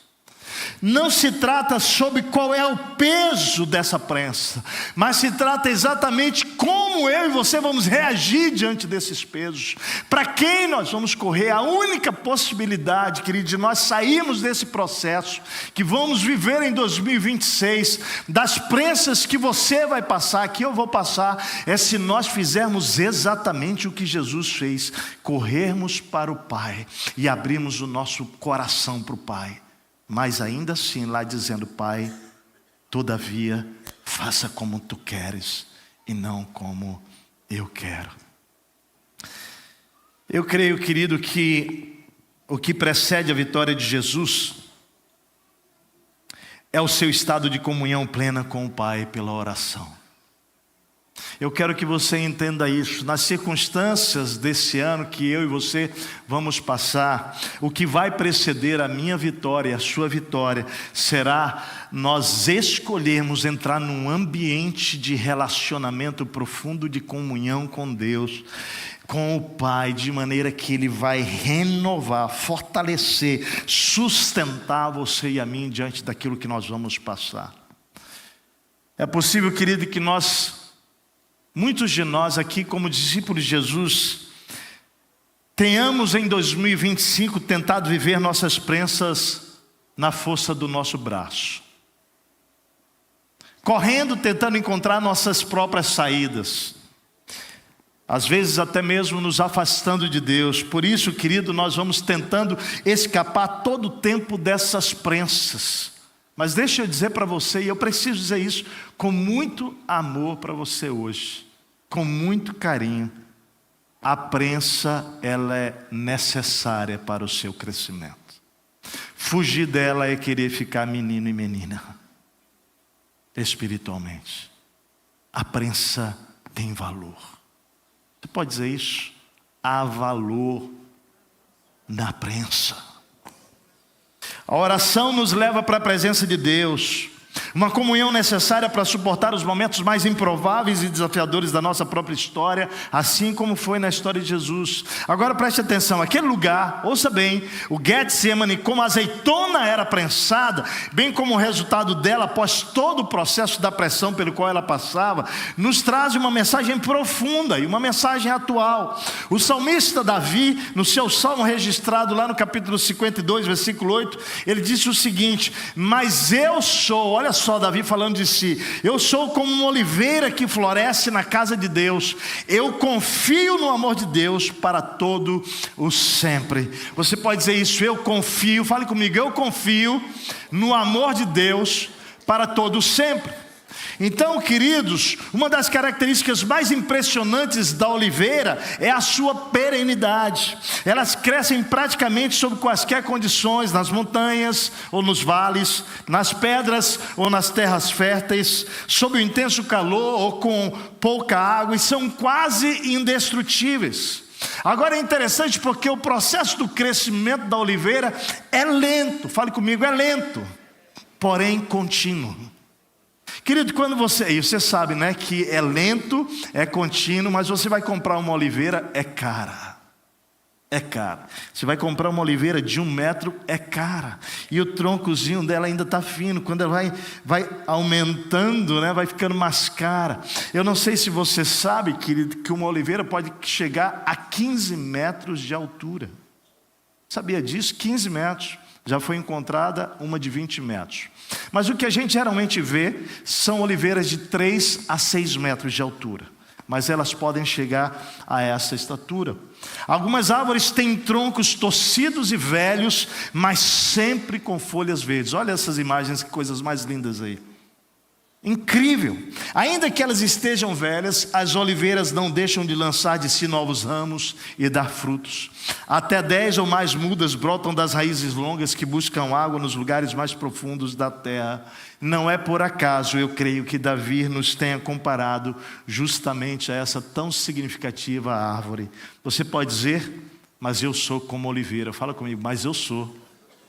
Não se trata sobre qual é o peso dessa prensa, mas se trata exatamente como eu e você vamos reagir diante desses pesos. Para quem nós vamos correr? A única possibilidade, querido, de nós sairmos desse processo que vamos viver em 2026, das prensas que você vai passar, que eu vou passar, é se nós fizermos exatamente o que Jesus fez: corrermos para o Pai e abrirmos o nosso coração para o Pai. Mas ainda assim lá dizendo: Pai, todavia faça como tu queres e não como eu quero. Eu creio, querido, que o que precede a vitória de Jesus é o seu estado de comunhão plena com o Pai pela oração. Eu quero que você entenda isso. Nas circunstâncias desse ano que eu e você vamos passar, o que vai preceder a minha vitória, a sua vitória, será nós escolhermos entrar num ambiente de relacionamento profundo, de comunhão com Deus, com o Pai, de maneira que Ele vai renovar, fortalecer, sustentar você e a mim diante daquilo que nós vamos passar. É possível, querido, que muitos de nós aqui, como discípulos de Jesus, tenhamos em 2025 tentado viver nossas prensas na força do nosso braço, correndo, tentando encontrar nossas próprias saídas, às vezes até mesmo nos afastando de Deus. Por isso, querido, nós vamos tentando escapar todo o tempo dessas prensas. Mas deixa eu dizer para você, e eu preciso dizer isso com muito amor para você hoje, com muito carinho: a prensa, ela é necessária para o seu crescimento. Fugir dela é querer ficar menino e menina espiritualmente. A prensa tem valor. Você pode dizer isso? Há valor na prensa. A oração nos leva para a presença de Deus, uma comunhão necessária para suportar os momentos mais improváveis e desafiadores da nossa própria história, assim como foi na história de Jesus. Agora preste atenção, aquele lugar, ouça bem, o Getsemane, como a azeitona era prensada, bem como o resultado dela após todo o processo da pressão pelo qual ela passava, nos traz uma mensagem profunda e uma mensagem atual. O salmista Davi, no seu salmo registrado lá no capítulo 52, versículo 8, ele disse o seguinte: mas eu sou, olha só Davi falando de si, eu sou como uma oliveira que floresce na casa de Deus, eu confio no amor de Deus para todo o sempre. Você pode dizer isso: eu confio, fale comigo, eu confio no amor de Deus para todo o sempre. Então, queridos, uma das características mais impressionantes da oliveira é a sua perenidade. Elas crescem praticamente sob quaisquer condições, nas montanhas ou nos vales, nas pedras ou nas terras férteis, sob o intenso calor ou com pouca água, e são quase indestrutíveis. Agora é interessante porque o processo do crescimento da oliveira é lento, fale comigo, é lento, porém contínuo. Querido, quando você sabe, né, que é lento, é contínuo, mas você vai comprar uma oliveira, é cara. É cara. Você vai comprar uma oliveira de 1 metro, é cara. E o troncozinho dela ainda está fino. Quando ela vai aumentando, né, vai ficando mais cara. Eu não sei se você sabe, querido, que uma oliveira pode chegar a 15 metros de altura. Sabia disso? 15 metros. Já foi encontrada uma de 20 metros. Mas o que a gente geralmente vê são oliveiras de 3 a 6 metros de altura. Mas elas podem chegar a essa estatura. Algumas árvores têm troncos torcidos e velhos, mas sempre com folhas verdes. Olha essas imagens, que coisas mais lindas aí. Incrível. Ainda que elas estejam velhas, as oliveiras não deixam de lançar de si novos ramos e dar frutos. Até 10 ou mais mudas brotam das raízes longas que buscam água nos lugares mais profundos da terra. Não é por acaso, eu creio, que Davi nos tenha comparado justamente a essa tão significativa árvore. Você pode dizer: mas eu sou como oliveira. Fala comigo: mas eu sou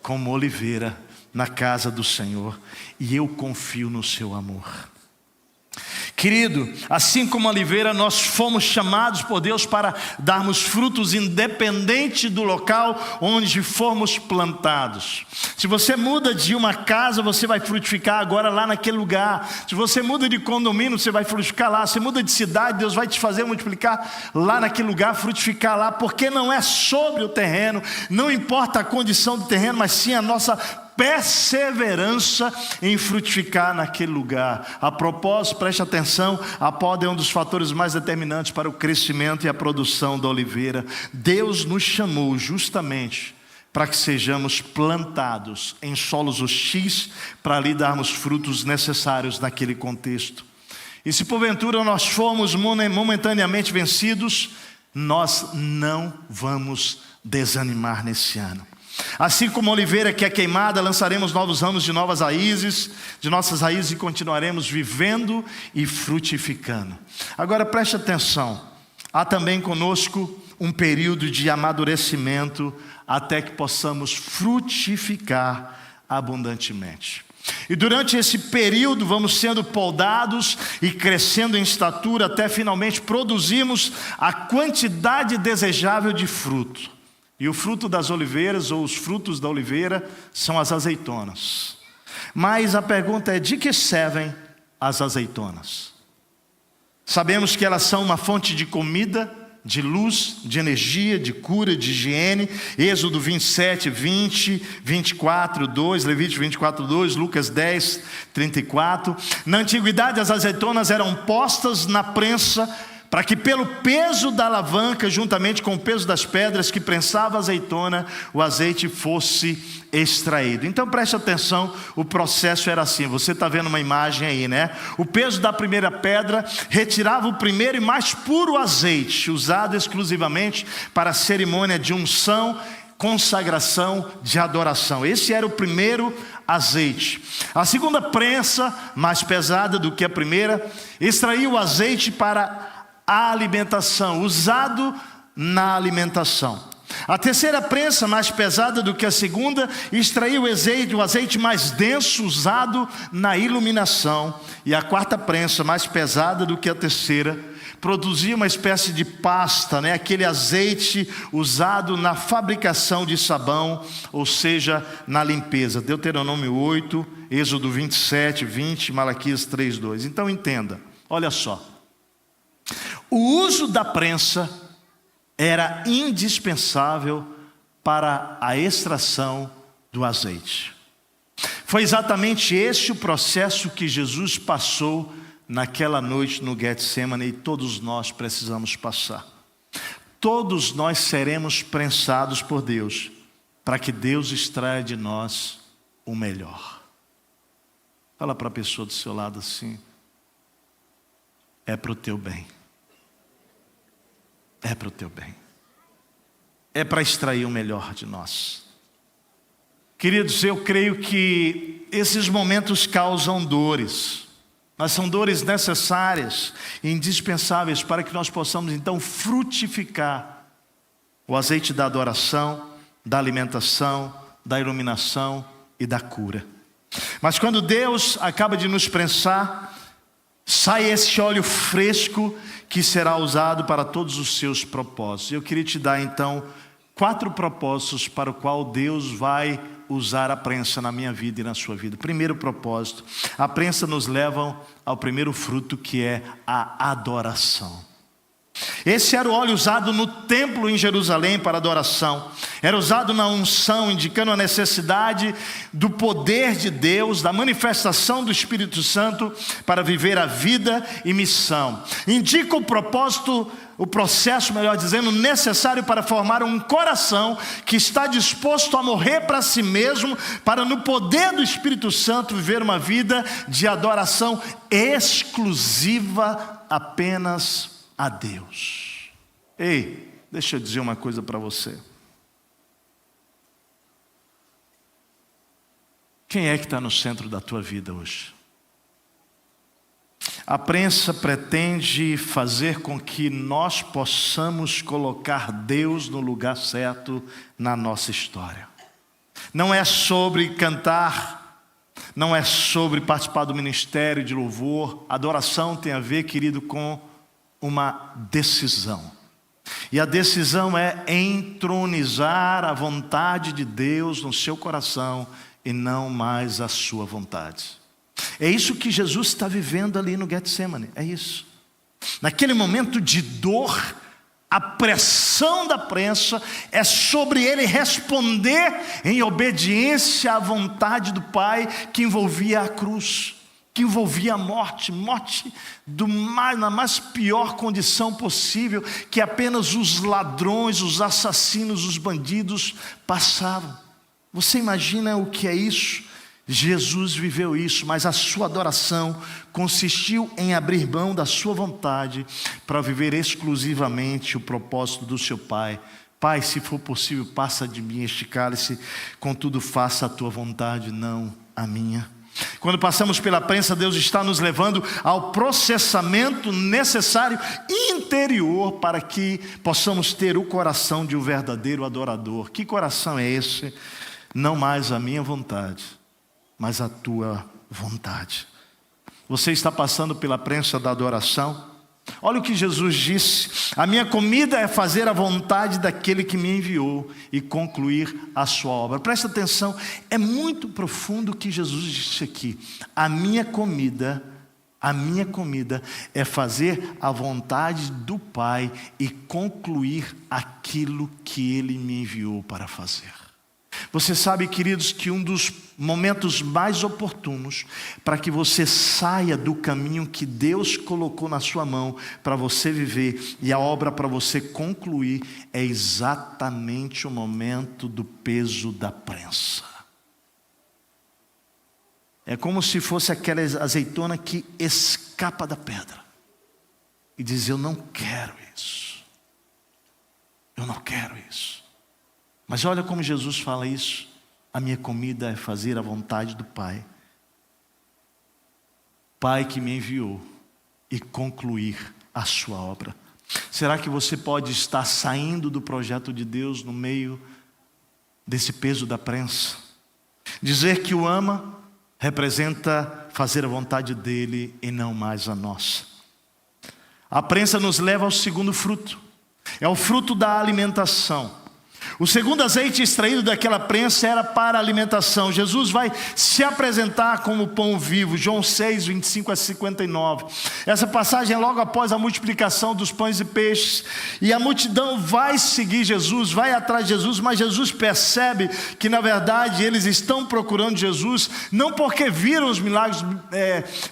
como oliveira na casa do Senhor, e eu confio no seu amor. Querido, assim como a oliveira, nós fomos chamados por Deus para darmos frutos independente do local onde formos plantados. Se você muda de uma casa, você vai frutificar agora lá naquele lugar. Se você muda de condomínio, você vai frutificar lá. Se muda de cidade, Deus vai te fazer multiplicar lá naquele lugar, frutificar lá, porque não é sobre o terreno, não importa a condição do terreno, mas sim a nossa perseverança em frutificar naquele lugar. A propósito, preste atenção, a poda é um dos fatores mais determinantes para o crescimento e a produção da oliveira. Deus nos chamou justamente para que sejamos plantados em solos hostis, para lhe darmos frutos necessários naquele contexto. E se porventura nós formos momentaneamente vencidos, nós não vamos desanimar nesse ano. Assim como a oliveira que é queimada, lançaremos novos ramos de nossas raízes, e continuaremos vivendo e frutificando. Agora preste atenção, há também conosco um período de amadurecimento até que possamos frutificar abundantemente. E durante esse período vamos sendo podados e crescendo em estatura até finalmente produzirmos a quantidade desejável de fruto. E o fruto das oliveiras, ou os frutos da oliveira, são as azeitonas. Mas a pergunta é: de que servem as azeitonas? Sabemos que elas são uma fonte de comida de luz, de energia, de cura, de higiene. Êxodo 27, 20, 24, 2, Levítico 24, 2, Lucas 10, 34. Na antiguidade as azeitonas eram postas na prensa, para que pelo peso da alavanca, juntamente com o peso das pedras que prensava a azeitona, o azeite fosse extraído. Então preste atenção, o processo era assim, você está vendo uma imagem aí, né? O peso da primeira pedra retirava o primeiro e mais puro azeite, usado exclusivamente para a cerimônia de unção, consagração, de adoração. Esse era o primeiro azeite. A segunda prensa, mais pesada do que a primeira, extraía o azeite para a alimentação, usado na alimentação. A terceira prensa, mais pesada do que a segunda, extraía o azeite mais denso, usado na iluminação. E a quarta prensa, mais pesada do que a terceira, produzia uma espécie de pasta, né? Aquele azeite usado na fabricação de sabão, ou seja, na limpeza. Deuteronômio 8, Êxodo 27, 20, Malaquias 3, 2. Então entenda, olha só. O uso da prensa era indispensável para a extração do azeite. Foi exatamente esse o processo que Jesus passou naquela noite no Getsemane, e todos nós precisamos passar. Todos nós seremos prensados por Deus, para que Deus extraia de nós o melhor. Fala para a pessoa do seu lado assim: é para o teu bem. É para o teu bem. É para extrair o melhor de nós. Queridos, eu creio que esses momentos causam dores, mas são dores necessárias e indispensáveis para que nós possamos então frutificar o azeite da adoração, da alimentação, da iluminação e da cura. Mas quando Deus acaba de nos prensar, sai esse óleo fresco que será usado para todos os seus propósitos. Eu queria te dar então 4 propósitos para o qual Deus vai usar a prensa na minha vida e na sua vida. Primeiro propósito, a prensa nos leva ao primeiro fruto, que é a adoração. Esse era o óleo usado no templo em Jerusalém para adoração. Era usado na unção, indicando a necessidade do poder de Deus, da manifestação do Espírito Santo para viver a vida e missão. Indica o propósito, o processo, melhor dizendo, necessário para formar um coração que está disposto a morrer para si mesmo, para no poder do Espírito Santo viver uma vida de adoração exclusiva apenas a Deus. Ei, deixa eu dizer uma coisa para você. Quem é que está no centro da tua vida hoje? A prensa pretende fazer com que nós possamos colocar Deus no lugar certo na nossa história. Não é sobre cantar, não é sobre participar do ministério de louvor. Adoração tem a ver, querido, com uma decisão. E a decisão é entronizar a vontade de Deus no seu coração e não mais a sua vontade. É isso que Jesus está vivendo ali no Getsemane, é isso. Naquele momento de dor, a pressão da prensa é sobre ele responder em obediência à vontade do Pai, que envolvia a cruz, que envolvia a morte na mais pior condição possível, que apenas os ladrões, os assassinos, os bandidos passavam. Você imagina o que é isso? Jesus viveu isso, mas a sua adoração consistiu em abrir mão da sua vontade para viver exclusivamente o propósito do seu Pai. Pai, se for possível, passa de mim este cálice, contudo faça a tua vontade, não a minha. Quando passamos pela prensa, Deus está nos levando ao processamento necessário interior para que possamos ter o coração de um verdadeiro adorador. Que coração é esse? Não mais a minha vontade, mas a tua vontade. Você está passando pela prensa da adoração? Olha o que Jesus disse: a minha comida é fazer a vontade daquele que me enviou e concluir a sua obra. Presta atenção, é muito profundo o que Jesus disse aqui. A minha comida, A minha comida é fazer a vontade do Pai e concluir aquilo que Ele me enviou para fazer. Você sabe, queridos, que um dos momentos mais oportunos para que você saia do caminho que Deus colocou na sua mão para você viver e a obra para você concluir é exatamente o momento do peso da prensa. É como se fosse aquela azeitona que escapa da pedra e diz: eu não quero isso, eu não quero isso. Mas olha como Jesus fala isso: a minha comida é fazer a vontade do Pai, Pai que me enviou, e concluir a sua obra. Será que você pode estar saindo do projeto de Deus no meio desse peso da prensa? Dizer que o ama representa fazer a vontade dele e não mais a nossa. A prensa nos leva ao segundo fruto, é o fruto da alimentação. O segundo azeite extraído daquela prensa era para alimentação. Jesus vai se apresentar como pão vivo. João 6, 25 a 59. Essa passagem é logo após a multiplicação dos pães e peixes. E a multidão vai seguir Jesus, vai atrás de Jesus, mas Jesus percebe que na verdade eles estão procurando Jesus, não porque viram os milagres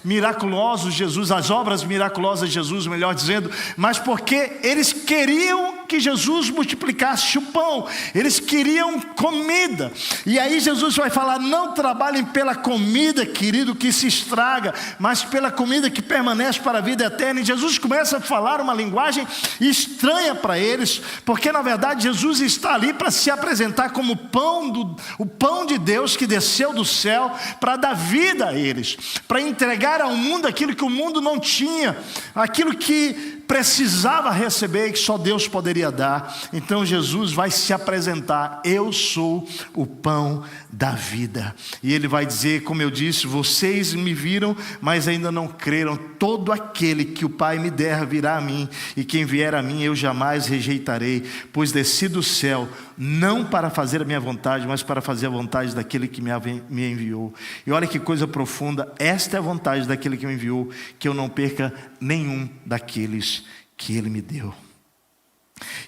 miraculosos de Jesus, as obras miraculosas de Jesus, melhor dizendo, mas porque eles queriam que Jesus multiplicasse o pão. Eles queriam comida. E aí Jesus vai falar: não trabalhem pela comida, querido, que se estraga, mas pela comida que permanece para a vida eterna. E Jesus começa a falar uma linguagem estranha para eles, porque na verdade Jesus está ali para se apresentar como o pão de Deus que desceu do céu para dar vida a eles, para entregar ao mundo aquilo que o mundo não tinha, aquilo que precisava receber e que só Deus poderia dar. Então Jesus vai se apresentar: eu sou o pão da vida. E ele vai dizer, como eu disse: vocês me viram, mas ainda não creram. Todo aquele que o Pai me der virá a mim, e quem vier a mim eu jamais rejeitarei, pois desci do céu não para fazer a minha vontade, mas para fazer a vontade daquele que me enviou. E olha que coisa profunda: esta é a vontade daquele que me enviou, que eu não perca nenhum daqueles que ele me deu.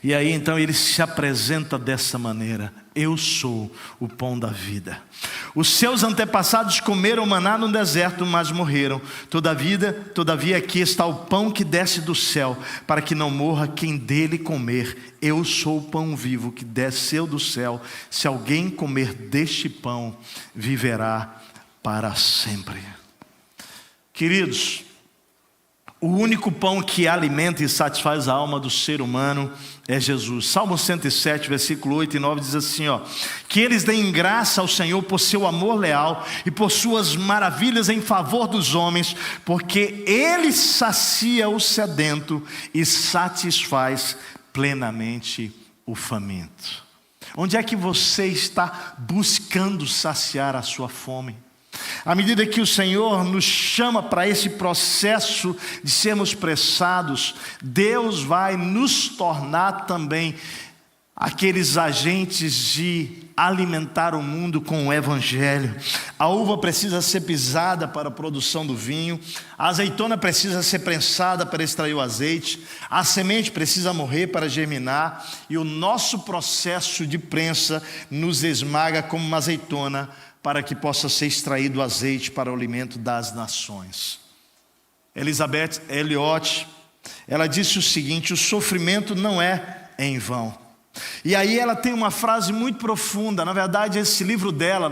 E aí então ele se apresenta dessa maneira: eu sou o pão da vida. Os seus antepassados comeram maná no deserto, mas morreram. Todavia aqui está o pão que desce do céu, para que não morra quem dele comer. Eu sou o pão vivo que desceu do céu. Se alguém comer deste pão, viverá para sempre. Queridos, o único pão que alimenta e satisfaz a alma do ser humano é Jesus. Salmo 107, versículo 8 e 9 diz assim, que eles deem graça ao Senhor por seu amor leal e por suas maravilhas em favor dos homens, porque Ele sacia o sedento e satisfaz plenamente o faminto. Onde é que você está buscando saciar a sua fome? À medida que o Senhor nos chama para esse processo de sermos pressados, Deus vai nos tornar também aqueles agentes de alimentar o mundo com o Evangelho. A uva precisa ser pisada para a produção do vinho, a azeitona precisa ser prensada para extrair o azeite, a semente precisa morrer para germinar, e o nosso processo de prensa nos esmaga como uma azeitona, para que possa ser extraído o azeite para o alimento das nações. Elizabeth Elliot, ela disse o seguinte: o sofrimento não é em vão. E aí ela tem uma frase muito profunda. Na verdade, esse livro dela,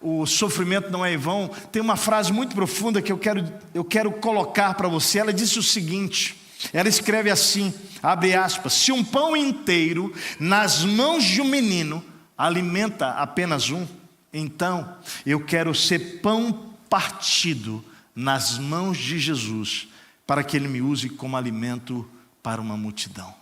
O Sofrimento Não É em Vão, tem uma frase muito profunda que eu quero colocar para você. Ela disse o seguinte, ela escreve assim, abre aspas: se um pão inteiro nas mãos de um menino alimenta apenas um, então eu quero ser pão partido nas mãos de Jesus, para que Ele me use como alimento para uma multidão.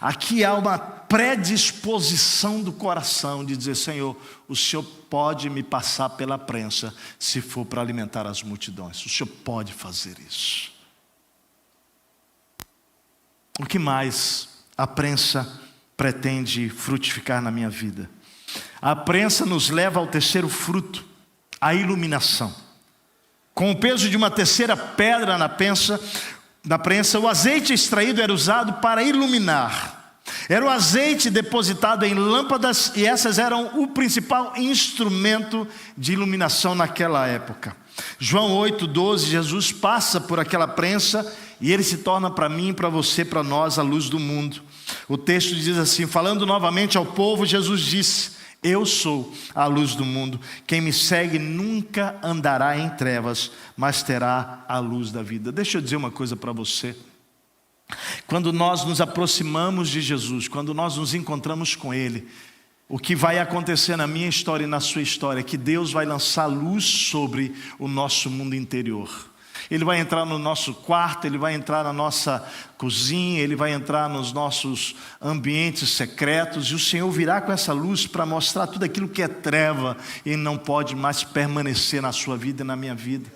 Aqui há uma predisposição do coração de dizer: Senhor, o Senhor pode me passar pela prensa se for para alimentar as multidões. O Senhor pode fazer isso. O que mais a prensa pretende frutificar na minha vida? A prensa nos leva ao terceiro fruto, a iluminação. Com o peso de uma terceira pedra na prensa, o azeite extraído era usado para iluminar. Era o azeite depositado em lâmpadas e essas eram o principal instrumento de iluminação naquela época. João 8,12, Jesus passa por aquela prensa e ele se torna para mim, para você, para nós a luz do mundo. O texto diz assim, falando novamente ao povo, Jesus disse: eu sou a luz do mundo, quem me segue nunca andará em trevas, mas terá a luz da vida. Deixa eu dizer uma coisa para você. Quando nós nos aproximamos de Jesus, quando nós nos encontramos com Ele, o que vai acontecer na minha história e na sua história é que Deus vai lançar luz sobre o nosso mundo interior. Ele vai entrar no nosso quarto, Ele vai entrar na nossa cozinha, Ele vai entrar nos nossos ambientes secretos, e o Senhor virá com essa luz para mostrar tudo aquilo que é treva e não pode mais permanecer na sua vida e na minha vida.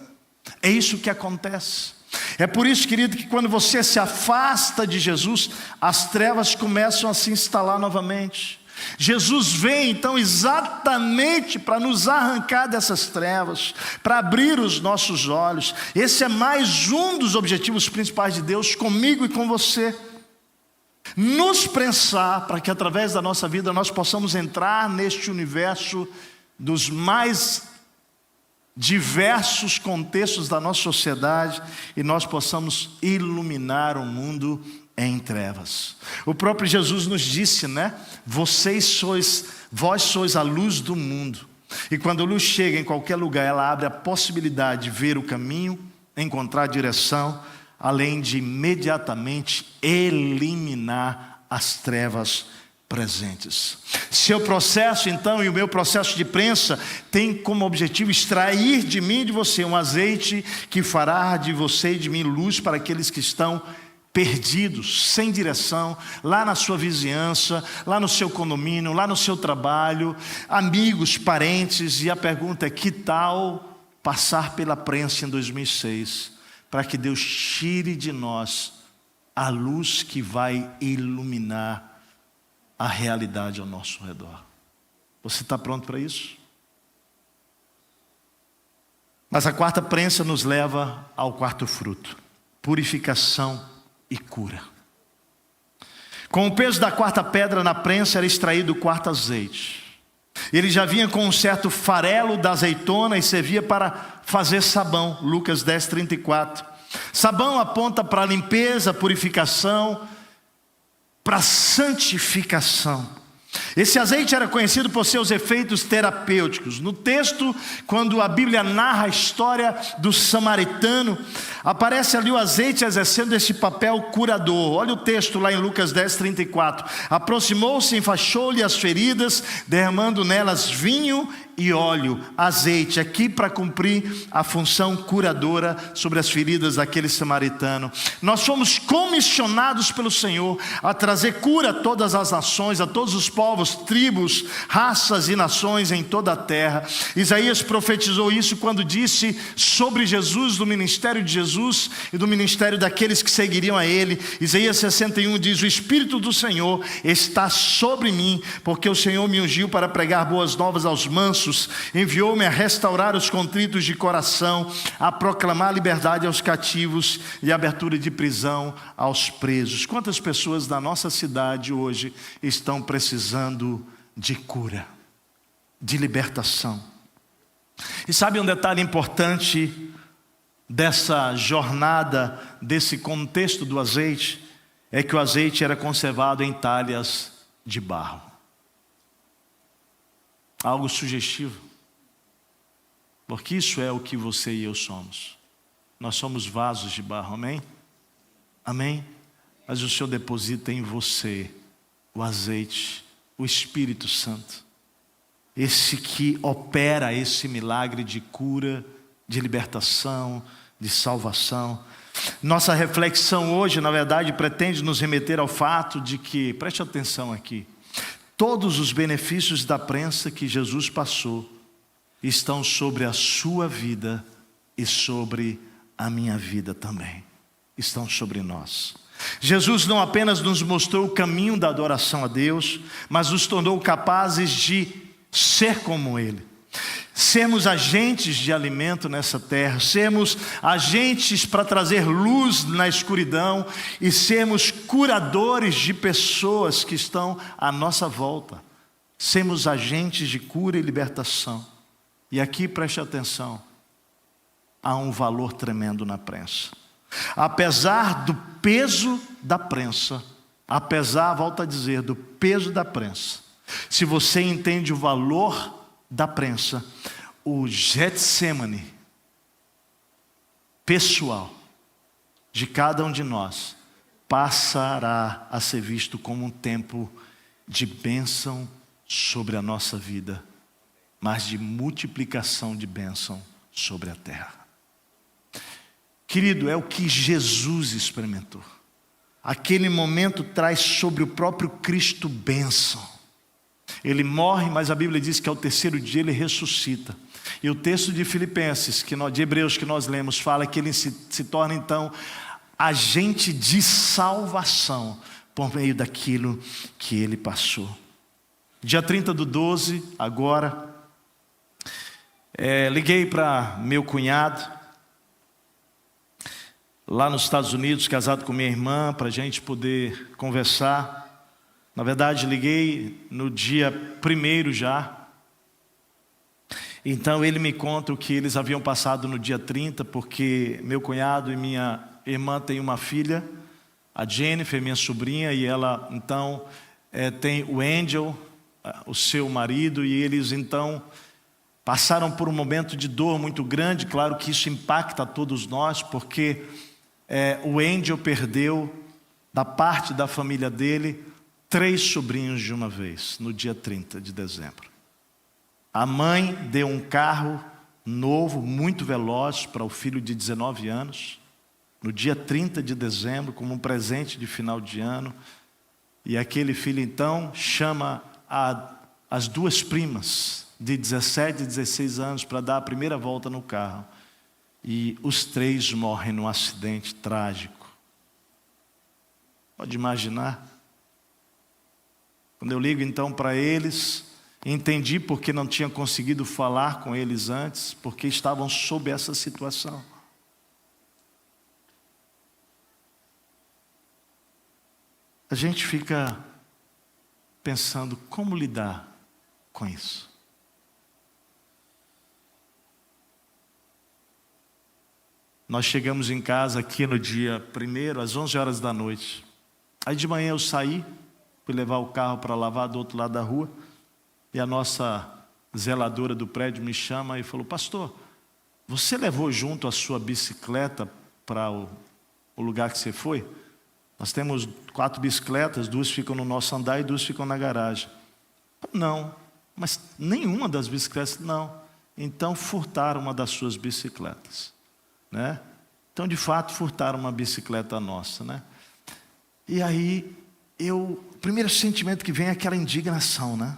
É isso que acontece. É por isso, querido, que quando você se afasta de Jesus, as trevas começam a se instalar novamente. Jesus vem então exatamente para nos arrancar dessas trevas, para abrir os nossos olhos. Esse é mais um dos objetivos principais de Deus comigo e com você. Nos prensar para que através da nossa vida nós possamos entrar neste universo dos mais diversos contextos da nossa sociedade e nós possamos iluminar o mundo em trevas. O próprio Jesus nos disse, né? Vós sois a luz do mundo. E quando a luz chega em qualquer lugar, ela abre a possibilidade de ver o caminho, encontrar a direção, além de imediatamente eliminar as trevas presentes. Seu processo então e o meu processo de prensa tem como objetivo extrair de mim e de você um azeite que fará de você e de mim luz para aqueles que estão perdidos, sem direção, lá na sua vizinhança, lá no seu condomínio, lá no seu trabalho, amigos, parentes. E a pergunta é: que tal passar pela prensa em 2006 para que Deus tire de nós a luz que vai iluminar a realidade ao nosso redor? Você está pronto para isso? Mas a quarta prensa nos leva ao quarto fruto: purificação e cura. Com o peso da quarta pedra na prensa era extraído o quarto azeite. Ele já vinha com um certo farelo da azeitona e servia para fazer sabão. Lucas 10:34. Sabão aponta para a limpeza, purificação, para a santificação. Esse azeite era conhecido por seus efeitos terapêuticos. No texto, quando a Bíblia narra a história do samaritano, aparece ali o azeite exercendo esse papel curador. Olha o texto lá em Lucas 10:34. Aproximou-se, enfaixou-lhe as feridas, derramando nelas vinho e óleo, azeite, aqui para cumprir a função curadora sobre as feridas daquele samaritano. Nós fomos comissionados pelo Senhor a trazer cura a todas as nações, a todos os povos, tribos, raças e nações em toda a terra. Isaías profetizou isso quando disse sobre Jesus, do ministério de Jesus e do ministério daqueles que seguiriam a ele. Isaías 61 diz: o Espírito do Senhor está sobre mim, porque o Senhor me ungiu para pregar boas novas aos mansos, enviou-me a restaurar os contritos de coração, a proclamar liberdade aos cativos e abertura de prisão aos presos. Quantas pessoas da nossa cidade hoje estão precisando de cura, de libertação? E sabe um detalhe importante dessa jornada, desse contexto do azeite? É que o azeite era conservado em talhas de barro. Algo sugestivo, porque isso é o que você e eu somos. Nós somos vasos de barro, amém? Amém? Mas o Senhor deposita em você o azeite, o Espírito Santo, esse que opera esse milagre de cura, de libertação, de salvação. Nossa reflexão hoje, na verdade, pretende nos remeter ao fato de que, preste atenção aqui, todos os benefícios da prensa que Jesus passou estão sobre a sua vida e sobre a minha vida também. Estão sobre nós. Jesus não apenas nos mostrou o caminho da adoração a Deus, mas nos tornou capazes de ser como Ele. sermos agentes de alimento nessa terra, sermos agentes para trazer luz na escuridão e sermos curadores de pessoas que estão à nossa volta, sermos agentes de cura e libertação. E aqui preste atenção, há um valor tremendo na prensa. Apesar do peso da prensa, volto a dizer, do peso da prensa, se você entende o valor da prensa, o Getsemane pessoal de cada um de nós passará a ser visto como um tempo de bênção sobre a nossa vida, mas de multiplicação de bênção sobre a terra. Querido, é o que Jesus experimentou. Aquele momento traz sobre o próprio Cristo bênção. Ele morre, mas a Bíblia diz que ao terceiro dia ele ressuscita. E o texto de Filipenses, de Hebreus que nós lemos, fala que ele se torna então agente de salvação por meio daquilo que ele passou. Dia 30/12, agora, liguei para meu cunhado, lá nos Estados Unidos, casado com minha irmã, para a gente poder conversar. Na verdade, liguei no dia 1º já. Então ele me conta o que eles haviam passado no dia 30, porque meu cunhado e minha irmã têm uma filha, a Jennifer, minha sobrinha, e ela então tem o Angel, o seu marido, e eles então passaram por um momento de dor muito grande. Claro que isso impacta a todos nós, porque o Angel perdeu, da parte da família dele, 3 sobrinhos de uma vez, no dia 30 de dezembro. A mãe deu um carro novo, muito veloz, para o filho de 19 anos, no dia 30 de dezembro, como um presente de final de ano. E aquele filho então chama as 2 primas, de 17 e 16 anos, para dar a primeira volta no carro. E os 3 morrem num acidente trágico. Pode imaginar? Quando eu ligo então para eles, entendi porque não tinha conseguido falar com eles antes, porque estavam sob essa situação. A gente fica pensando como lidar com isso. Nós chegamos em casa aqui no dia 1º, às 11 horas da noite. Aí de manhã eu saí, fui levar o carro para lavar do outro lado da rua, e a nossa zeladora do prédio me chama e falou: pastor, você levou junto a sua bicicleta para o lugar que você foi? Nós temos 4 bicicletas, 2 ficam no nosso andar e 2 ficam na garagem. Não, mas nenhuma das bicicletas, não. Então furtaram uma das suas bicicletas, né? Então de fato furtaram uma bicicleta nossa, né? E aí o primeiro sentimento que vem é aquela indignação, né?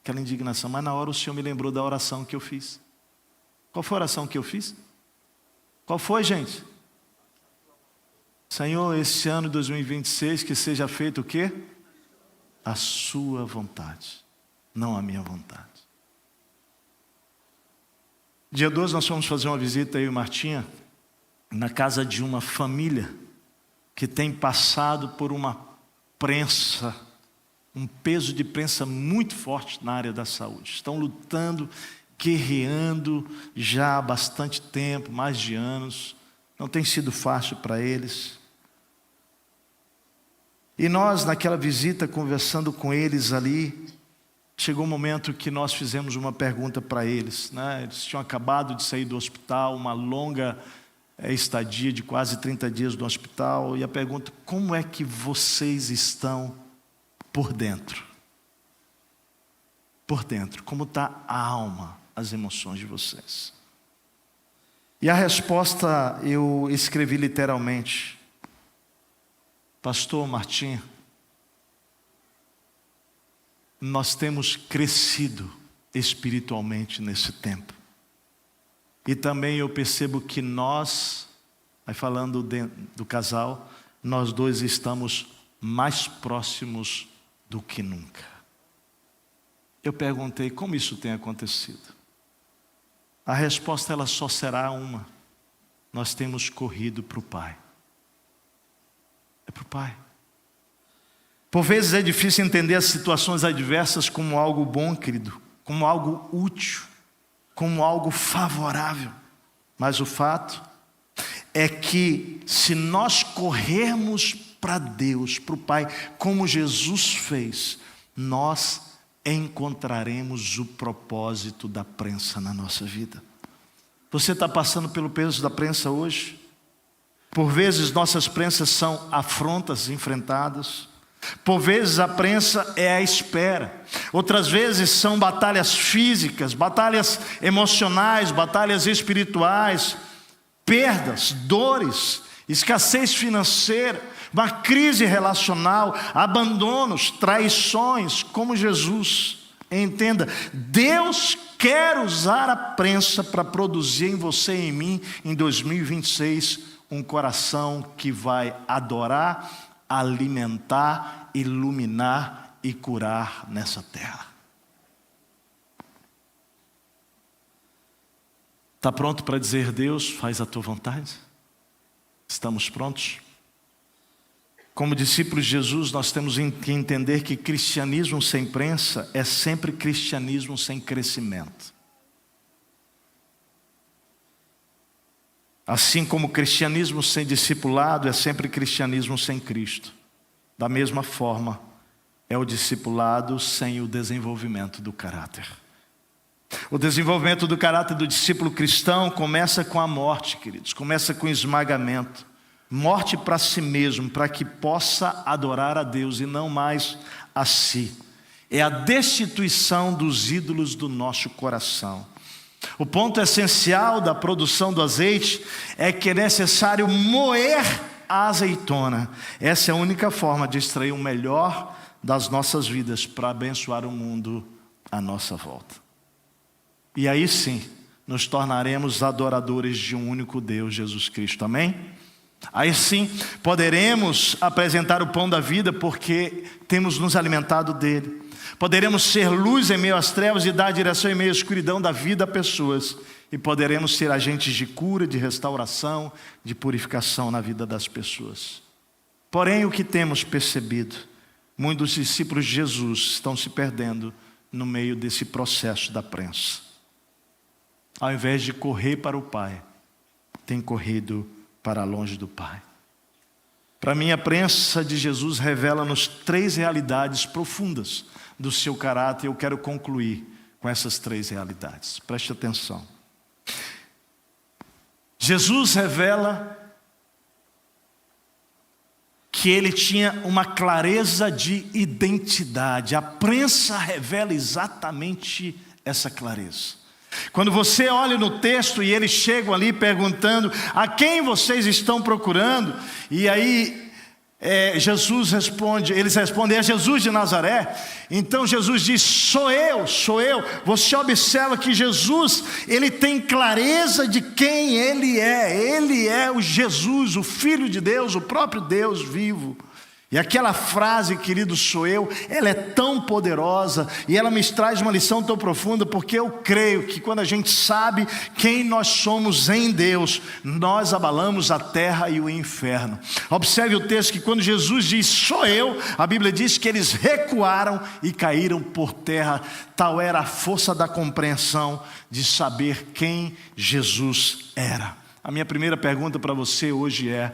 Aquela indignação, mas na hora o Senhor me lembrou da oração que eu fiz. Qual foi a oração que eu fiz? Qual foi, gente? Senhor, esse ano 2026, que seja feito o quê? A sua vontade, não a minha vontade. Dia 12 nós fomos fazer uma visita, eu e Martinha, na casa de uma família que tem passado por uma prensa, um peso de prensa muito forte na área da saúde. Estão lutando, guerreando já há bastante tempo, mais de anos. Não tem sido fácil para eles. E nós, naquela visita, conversando com eles ali, chegou um momento que nós fizemos uma pergunta para eles, né? Eles tinham acabado de sair do hospital, uma longa estadia de quase 30 dias no hospital, e a pergunta: como é que vocês estão por dentro? Por dentro, como está a alma, as emoções de vocês? E a resposta eu escrevi literalmente: Pastor Martim, nós temos crescido espiritualmente nesse tempo. E também eu percebo que nós, aí falando do casal, nós dois estamos mais próximos do que nunca. Eu perguntei: como isso tem acontecido? A resposta ela só será uma: nós temos corrido para o Pai. É para o Pai. Por vezes é difícil entender as situações adversas como algo bom, querido, como algo útil, como algo favorável. Mas o fato é que se nós corrermos para Deus, para o Pai, como Jesus fez, nós encontraremos o propósito da prensa na nossa vida. Você está passando pelo peso da prensa hoje? Por vezes nossas prensas são afrontas enfrentadas. Por vezes a prensa é a espera. Outras vezes são batalhas físicas, batalhas emocionais, batalhas espirituais, perdas, dores, escassez financeira, uma crise relacional, abandonos, traições, como Jesus. Entenda, Deus quer usar a prensa para produzir em você e em mim, em 2026, um coração que vai adorar, alimentar, iluminar e curar nessa terra. Está pronto para dizer: Deus, faz a tua vontade? Estamos prontos? Como discípulos de Jesus, nós temos que entender que cristianismo sem prensa é sempre cristianismo sem crescimento. Assim como cristianismo sem discipulado é sempre cristianismo sem Cristo. Da mesma forma, é o discipulado sem o desenvolvimento do caráter. O desenvolvimento do caráter do discípulo cristão começa com a morte, queridos. Começa com o esmagamento. Morte para si mesmo, para que possa adorar a Deus e não mais a si. É a destituição dos ídolos do nosso coração. O ponto essencial da produção do azeite é que é necessário moer a azeitona. Essa é a única forma de extrair o melhor das nossas vidas para abençoar o mundo à nossa volta. E aí sim, nos tornaremos adoradores de um único Deus, Jesus Cristo. Amém? Aí sim, poderemos apresentar o pão da vida porque temos nos alimentado dele. Poderemos ser luz em meio às trevas e dar direção em meio à escuridão da vida a pessoas. E poderemos ser agentes de cura, de restauração, de purificação na vida das pessoas. Porém, o que temos percebido, muitos discípulos de Jesus estão se perdendo no meio desse processo da prensa. Ao invés de correr para o Pai, tem corrido para longe do Pai. Para mim, a prensa de Jesus revela-nos 3 realidades profundas do seu caráter. Eu quero concluir com essas 3 realidades. Preste atenção. Jesus revela que ele tinha uma clareza de identidade. A prensa revela exatamente essa clareza. Quando você olha no texto e eles chegam ali perguntando: a quem vocês estão procurando? E aí Jesus responde, eles respondem: é Jesus de Nazaré. Então Jesus diz: sou eu. Você observa que Jesus, ele tem clareza de quem ele é o Jesus, o Filho de Deus, o próprio Deus vivo. E aquela frase, querido, sou eu, ela é tão poderosa e ela me traz uma lição tão profunda, porque eu creio que quando a gente sabe quem nós somos em Deus, nós abalamos a terra e o inferno. Observe o texto que quando Jesus diz sou eu, a Bíblia diz que eles recuaram e caíram por terra. Tal era a força da compreensão de saber quem Jesus era. A minha primeira pergunta para você hoje é: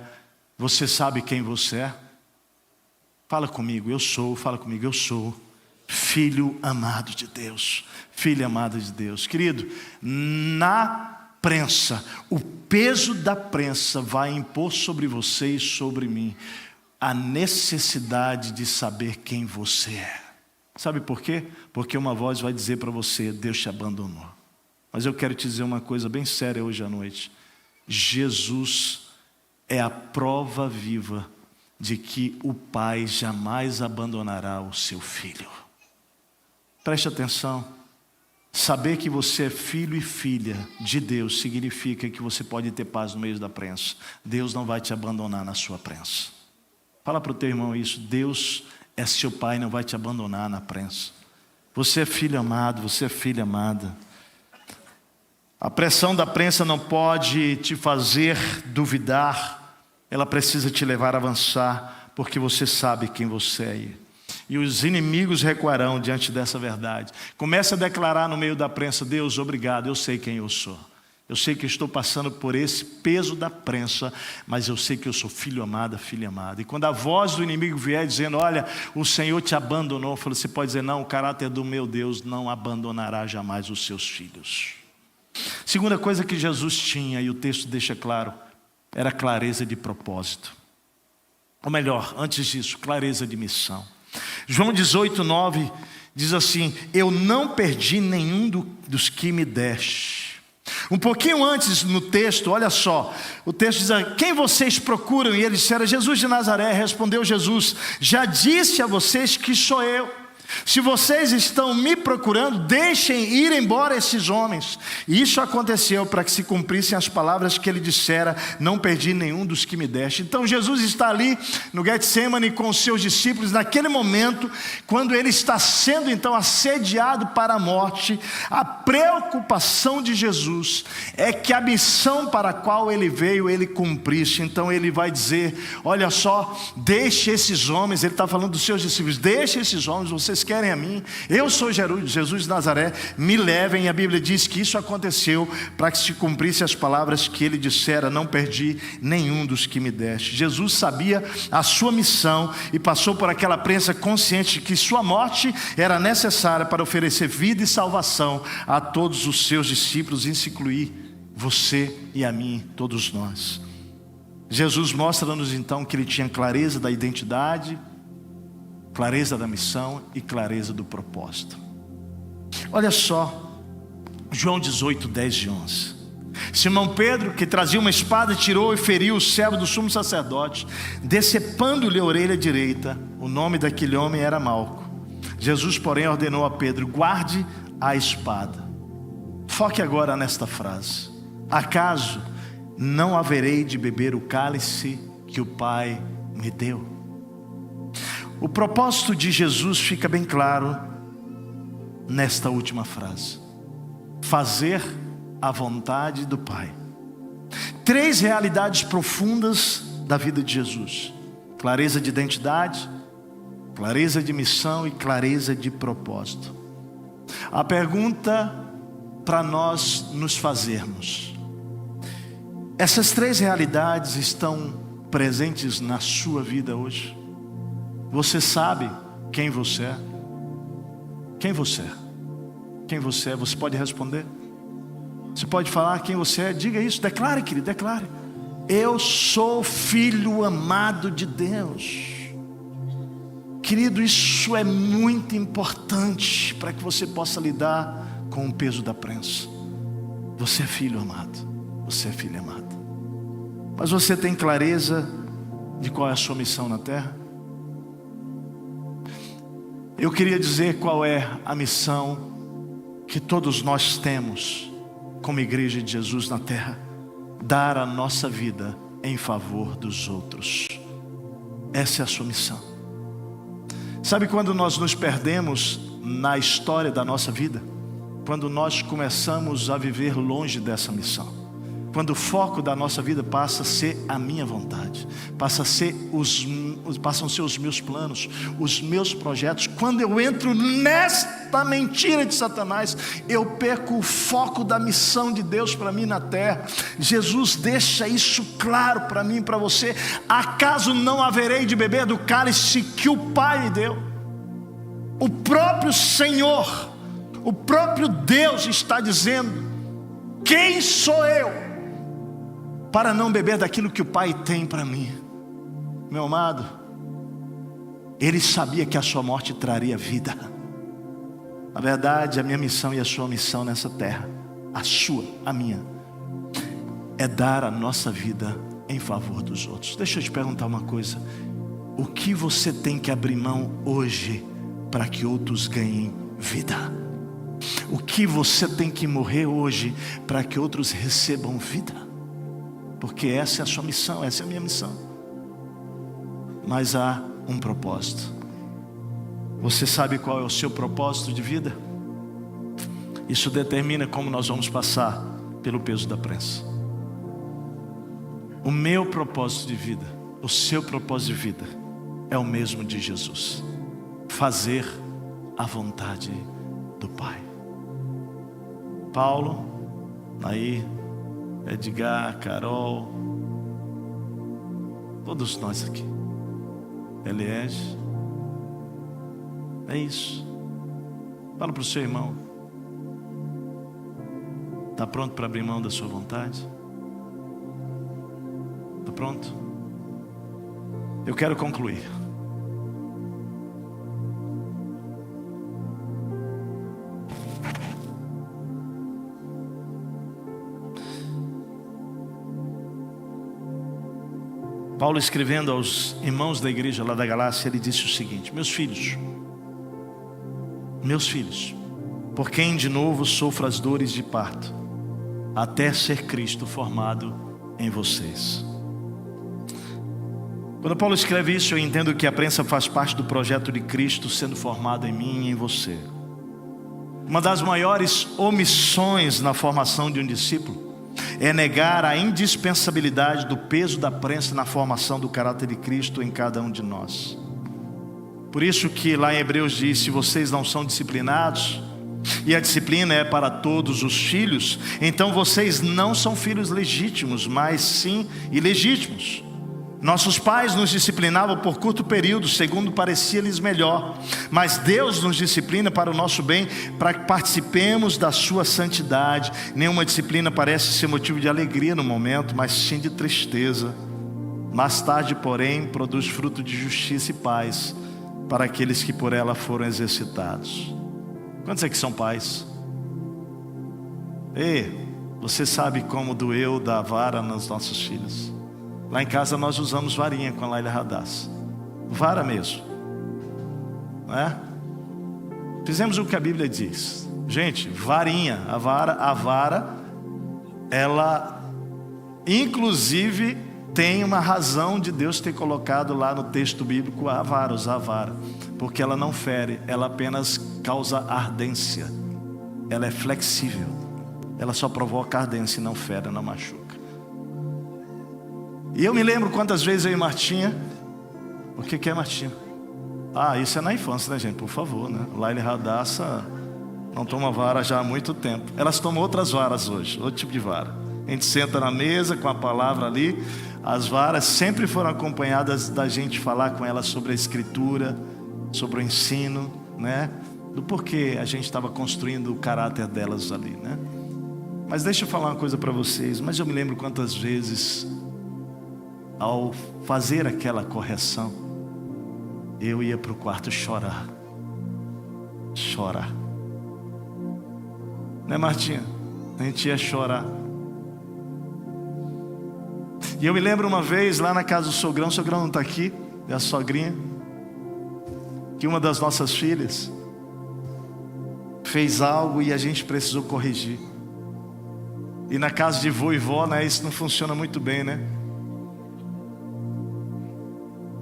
você sabe quem você é? Fala comigo, eu sou filho amado de Deus, filha amada de Deus. Querido, na prensa, o peso da prensa vai impor sobre você e sobre mim a necessidade de saber quem você é. Sabe por quê? Porque uma voz vai dizer para você: Deus te abandonou. Mas eu quero te dizer uma coisa bem séria hoje à noite: Jesus é a prova viva de que o Pai jamais abandonará o seu filho. Preste atenção. Saber que você é filho e filha de Deus significa que você pode ter paz no meio da prensa. Deus não vai te abandonar na sua prensa. Fala para o teu irmão isso: Deus é seu Pai, não vai te abandonar na prensa. Você é filho amado, você é filha amada. A pressão da prensa não pode te fazer duvidar, ela precisa te levar a avançar, porque você sabe quem você é. E os inimigos recuarão diante dessa verdade. Comece a declarar no meio da prensa: Deus, obrigado, eu sei quem eu sou. Eu sei que estou passando por esse peso da prensa, mas eu sei que eu sou filho amado, filha amada. E quando a voz do inimigo vier dizendo: olha, o Senhor te abandonou, você pode dizer: não, o caráter do meu Deus não abandonará jamais os seus filhos. Segunda coisa que Jesus tinha, e o texto deixa claro, era clareza de propósito. Ou melhor, antes disso, clareza de missão. João 18:9 diz assim: eu não perdi nenhum dos que me deste. Um pouquinho antes no texto, olha só, o texto diz: quem vocês procuram? E eles disseram: Jesus de Nazaré. Respondeu Jesus: já disse a vocês que sou eu. Se vocês estão me procurando, deixem ir embora esses homens. E isso aconteceu para que se cumprissem as palavras que ele dissera: não perdi nenhum dos que me deste. Então Jesus está ali no Getsemane com os seus discípulos, naquele momento, quando ele está sendo então assediado para a morte. A preocupação de Jesus é que a missão para a qual ele veio, ele cumprisse. Então ele vai dizer: olha só, deixe esses homens. Ele está falando dos seus discípulos: deixe esses homens, vocês querem a mim, eu sou Jesus de Nazaré, me levem. E a Bíblia diz que isso aconteceu para que se cumprisse as palavras que ele dissera: não perdi nenhum dos que me deste. Jesus sabia a sua missão e passou por aquela prensa consciente de que sua morte era necessária para oferecer vida e salvação a todos os seus discípulos, isso inclui você e a mim, todos nós. Jesus mostra-nos então que ele tinha clareza da identidade, clareza da missão e clareza do propósito. Olha só, João 18, 10 e 11. Simão Pedro, que trazia uma espada, tirou e feriu o servo do sumo sacerdote, decepando-lhe a orelha direita. O nome daquele homem era Malco. Jesus, porém, ordenou a Pedro: guarde a espada. Foque agora nesta frase: acaso não haverei de beber o cálice que o Pai me deu? O propósito de Jesus fica bem claro nesta última frase: fazer a vontade do Pai. Três realidades profundas da vida de Jesus: clareza de identidade, clareza de missão e clareza de propósito. A pergunta para nós nos fazermos: essas três realidades estão presentes na sua vida hoje? Você sabe quem você é? Quem você é? Quem você é? Você pode responder? Você pode falar quem você é? Diga isso, declare, querido, declare: eu sou filho amado de Deus. Querido, isso é muito importante para que você possa lidar com o peso da prensa. Você é filho amado, você é filha amada. Mas você tem clareza de qual é a sua missão na terra? Eu queria dizer qual é a missão que todos nós temos como igreja de Jesus na terra: dar a nossa vida em favor dos outros. Essa é a sua missão. Sabe quando nós nos perdemos na história da nossa vida? Quando nós começamos a viver longe dessa missão. Quando o foco da nossa vida passa a ser a minha vontade, passam a ser os meus planos, os meus projetos. Quando eu entro nesta mentira de Satanás, eu perco o foco da missão de Deus para mim na terra. Jesus deixa isso claro para mim e para você: acaso não haverei de beber do cálice que o Pai me deu? O próprio Senhor, o próprio Deus está dizendo: quem sou eu para não beber daquilo que o Pai tem para mim? Meu amado, Ele sabia que a sua morte traria vida. Na verdade, a minha missão e a sua missão nessa terra, a sua, a minha, é dar a nossa vida em favor dos outros. Deixa eu te perguntar uma coisa: o que você tem que abrir mão hoje para que outros ganhem vida? O que você tem que morrer hoje para que outros recebam vida? Porque essa é a sua missão, essa é a minha missão. Mas há um propósito. Você sabe qual é o seu propósito de vida? Isso determina como nós vamos passar pelo peso da prensa. O meu propósito de vida, o seu propósito de vida é o mesmo de Jesus: fazer a vontade do Pai. Paulo, aí, Edgar, Carol, todos nós aqui, Eliege, é isso. Fala para o seu irmão: está pronto para abrir mão da sua vontade? Está pronto? Eu quero concluir. Paulo, escrevendo aos irmãos da igreja lá da Galácia, ele disse o seguinte: meus filhos, por quem de novo sofro as dores de parto, até ser Cristo formado em vocês. Quando Paulo escreve isso, eu entendo que a prensa faz parte do projeto de Cristo sendo formado em mim e em você. Uma das maiores omissões na formação de um discípulo é negar a indispensabilidade do peso da prensa na formação do caráter de Cristo em cada um de nós. Por isso que lá em Hebreus diz: se vocês não são disciplinados, e a disciplina é para todos os filhos, então vocês não são filhos legítimos, mas sim ilegítimos. Nossos pais nos disciplinavam por curto período, segundo parecia-lhes melhor, mas Deus nos disciplina para o nosso bem, para que participemos da sua santidade. Nenhuma disciplina parece ser motivo de alegria no momento, mas sim de tristeza. Mais tarde, porém, produz fruto de justiça e paz para aqueles que por ela foram exercitados. Quantos aqui são pais? Ei, você sabe como doeu dar vara nos nossos filhos? Lá em casa nós usamos varinha com a Laila Radassa. Vara mesmo, não é? Fizemos o que a Bíblia diz. Gente, varinha, a vara, ela inclusive tem uma razão de Deus ter colocado lá no texto bíblico a vara, usar a vara. Porque ela não fere, ela apenas causa ardência. Ela é flexível. Ela só provoca ardência e não fere, não machuca. E eu me lembro quantas vezes eu e Martinha... O que é Martinha? Ah, isso é na infância, né, gente? Por favor, né? Laila Radassa não toma vara já há muito tempo. Elas tomam outras varas hoje, outro tipo de vara. A gente senta na mesa com a palavra ali. As varas sempre foram acompanhadas da gente falar com elas sobre a escritura, sobre o ensino, né? Do porquê a gente estava construindo o caráter delas ali, né? Mas deixa eu falar uma coisa para vocês. Mas eu me lembro quantas vezes, ao fazer aquela correção, eu ia para o quarto chorar. Né, Martinha? A gente ia chorar. E eu me lembro uma vez lá na casa do sogrão. O sogrão não está aqui, é a sogrinha, que uma das nossas filhas fez algo e a gente precisou corrigir. E na casa de vô e vó, né, isso não funciona muito bem, né?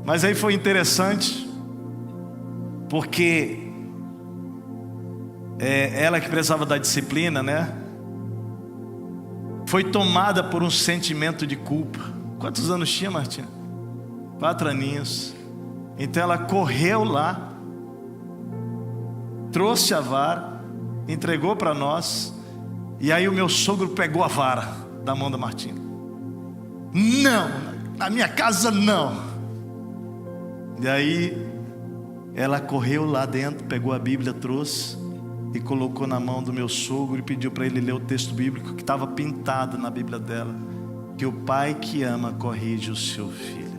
Mas aí foi interessante, porque ela que precisava da disciplina, né, foi tomada por um sentimento de culpa. Quantos anos tinha, Martinha? 4 aninhos. Então ela correu lá, trouxe a vara, entregou para nós. E aí o meu sogro pegou a vara da mão da Martinha. Não, na minha casa não. E aí ela correu lá dentro, pegou a Bíblia, trouxe e colocou na mão do meu sogro e pediu para ele ler o texto bíblico que estava pintado na Bíblia dela, que o pai que ama corrige o seu filho.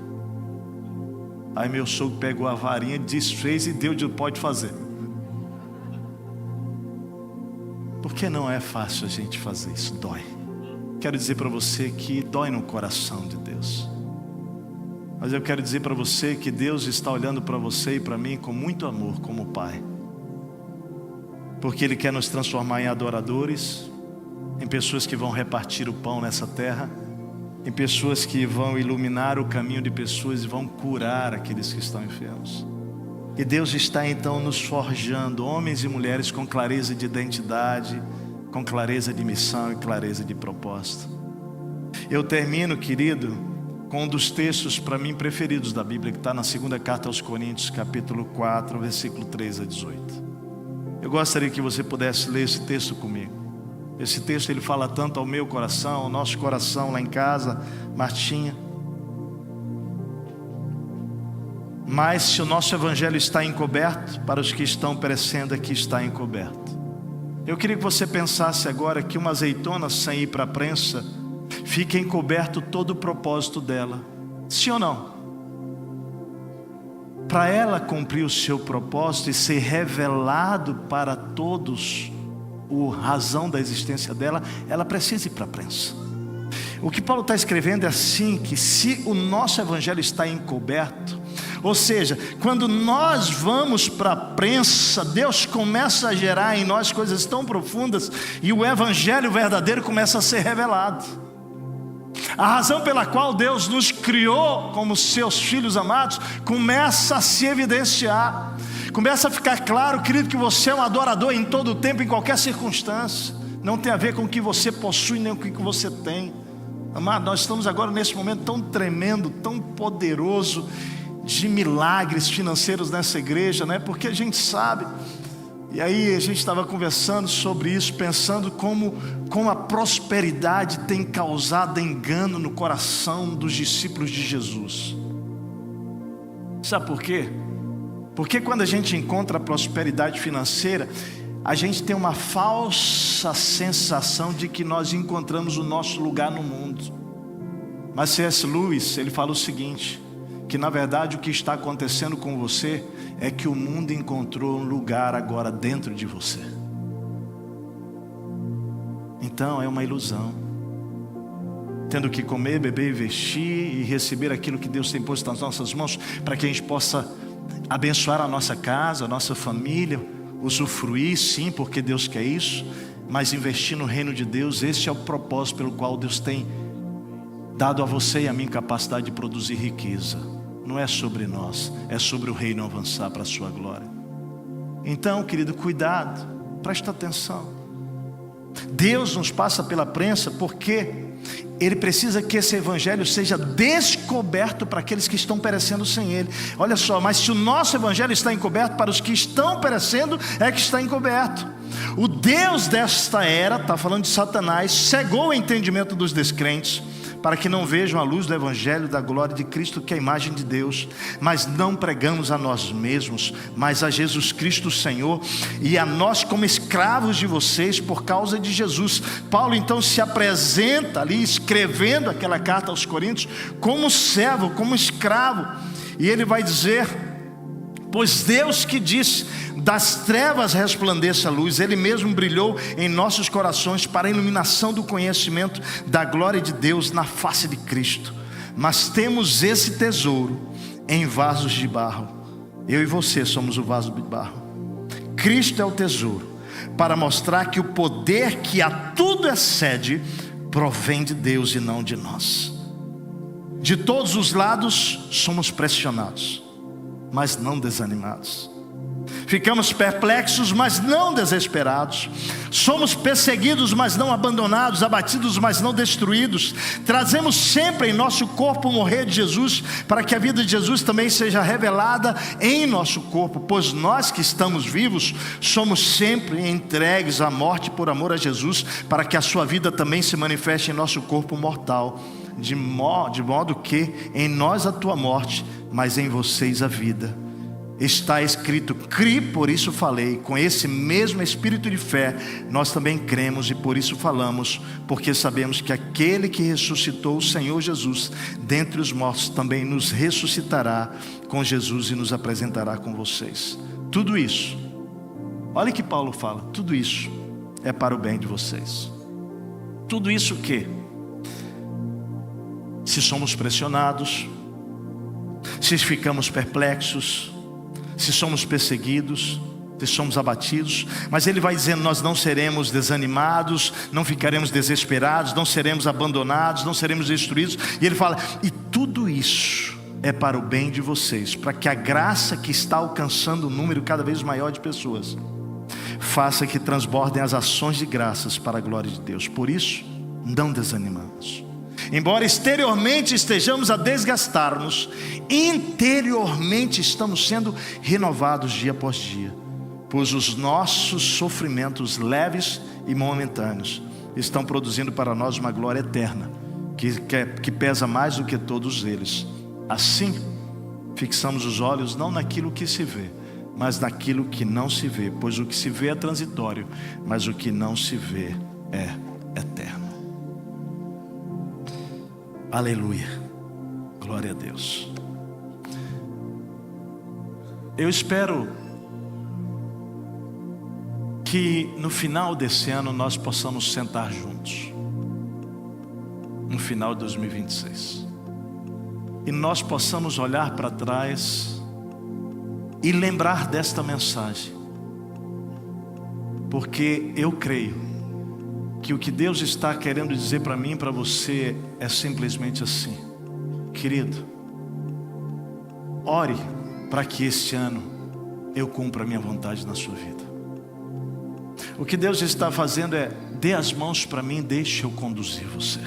Aí meu sogro pegou a varinha, desfez e deu de pode fazer. Porque não é fácil a gente fazer isso, dói. Quero dizer para você que dói no coração de Deus. Mas eu quero dizer para você que Deus está olhando para você e para mim com muito amor como Pai. Porque Ele quer nos transformar em adoradores, em pessoas que vão repartir o pão nessa terra, em pessoas que vão iluminar o caminho de pessoas e vão curar aqueles que estão enfermos. E Deus está então nos forjando, homens e mulheres com clareza de identidade, com clareza de missão e clareza de propósito. Eu termino, querido, com um dos textos para mim preferidos da Bíblia, que está na segunda carta aos Coríntios, capítulo 4, versículo 3 a 18. Eu gostaria que você pudesse ler esse texto comigo. Esse texto ele fala tanto ao meu coração, ao nosso coração lá em casa, Martinha. Mas se o nosso evangelho está encoberto, para os que estão perecendo aqui está encoberto. Eu queria que você pensasse agora que uma azeitona sem ir para a prensa, fica encoberto todo o propósito dela. Sim ou não? Para ela cumprir o seu propósito e ser revelado para todos a razão da existência dela, ela precisa ir para a prensa. O que Paulo está escrevendo é assim, que se o nosso evangelho está encoberto, ou seja, quando nós vamos para a prensa, Deus começa a gerar em nós coisas tão profundas e o evangelho verdadeiro começa a ser revelado. A razão pela qual Deus nos criou como seus filhos amados começa a se evidenciar. Começa a ficar claro, querido, que você é um adorador em todo o tempo, em qualquer circunstância. Não tem a ver com o que você possui, nem com o que você tem. Amado, nós estamos agora nesse momento tão tremendo, tão poderoso, de milagres financeiros nessa igreja, né? Porque a gente sabe. E aí a gente estava conversando sobre isso, pensando como a prosperidade tem causado engano no coração dos discípulos de Jesus. Sabe por quê? Porque quando a gente encontra a prosperidade financeira, a gente tem uma falsa sensação de que nós encontramos o nosso lugar no mundo. Mas C.S. Lewis, ele fala o seguinte, que na verdade o que está acontecendo com você é que o mundo encontrou um lugar agora dentro de você. Então é uma ilusão. Tendo que comer, beber e vestir e receber aquilo que Deus tem posto nas nossas mãos, para que a gente possa abençoar a nossa casa, a nossa família, usufruir sim, porque Deus quer isso, mas investir no reino de Deus. Esse é o propósito pelo qual Deus tem dado a você e a mim capacidade de produzir riqueza. Não é sobre nós, é sobre o reino avançar para a sua glória. Então, querido, cuidado, presta atenção. Deus nos passa pela prensa porque Ele precisa que esse evangelho seja descoberto para aqueles que estão perecendo sem Ele. Olha só, mas se o nosso evangelho está encoberto, para os que estão perecendo é que está encoberto. O Deus desta era, está falando de Satanás, cegou o entendimento dos descrentes, para que não vejam a luz do evangelho da glória de Cristo, que é a imagem de Deus. Mas não pregamos a nós mesmos, mas a Jesus Cristo Senhor, e a nós como escravos de vocês por causa de Jesus. Paulo então se apresenta ali, escrevendo aquela carta aos Coríntios, como servo, como escravo. E ele vai dizer: pois Deus que disse, das trevas resplandeça a luz, Ele mesmo brilhou em nossos corações para a iluminação do conhecimento da glória de Deus na face de Cristo. Mas temos esse tesouro em vasos de barro. Eu e você somos o vaso de barro. Cristo é o tesouro, para mostrar que o poder que a tudo excede provém de Deus e não de nós. De todos os lados somos pressionados, mas não desanimados. Ficamos perplexos, mas não desesperados. Somos perseguidos, mas não abandonados. Abatidos, mas não destruídos. Trazemos sempre em nosso corpo o morrer de Jesus, para que a vida de Jesus também seja revelada em nosso corpo. Pois nós que estamos vivos, somos sempre entregues à morte por amor a Jesus, para que a sua vida também se manifeste em nosso corpo mortal. De modo que em nós a tua morte, mas em vocês a vida. Está escrito: cri, por isso falei. Com esse mesmo espírito de fé nós também cremos e por isso falamos, porque sabemos que aquele que ressuscitou o Senhor Jesus dentre os mortos também nos ressuscitará com Jesus e nos apresentará com vocês. Tudo isso, olha que Paulo fala, tudo isso é para o bem de vocês. Tudo isso o quê? Se somos pressionados, se ficamos perplexos, se somos perseguidos, se somos abatidos, mas ele vai dizendo: nós não seremos desanimados, não ficaremos desesperados, não seremos abandonados, não seremos destruídos. E ele fala: e tudo isso é para o bem de vocês, para que a graça que está alcançando um número cada vez maior de pessoas faça que transbordem as ações de graças para a glória de Deus. Por isso, não desanimamos. Embora exteriormente estejamos a desgastar-nos, interiormente estamos sendo renovados dia após dia, pois os nossos sofrimentos leves e momentâneos estão produzindo para nós uma glória eterna, que pesa mais do que todos eles. Assim, fixamos os olhos não naquilo que se vê, mas naquilo que não se vê, pois o que se vê é transitório, mas o que não se vê é eterno. Aleluia, glória a Deus. Eu espero que no final desse ano nós possamos sentar juntos, no final de 2026, e nós possamos olhar para trás e lembrar desta mensagem, porque eu creio que o que Deus está querendo dizer para mim e para você é simplesmente assim: querido, ore para que este ano eu cumpra a minha vontade na sua vida. O que Deus está fazendo é: dê as mãos para mim, deixe eu conduzir você.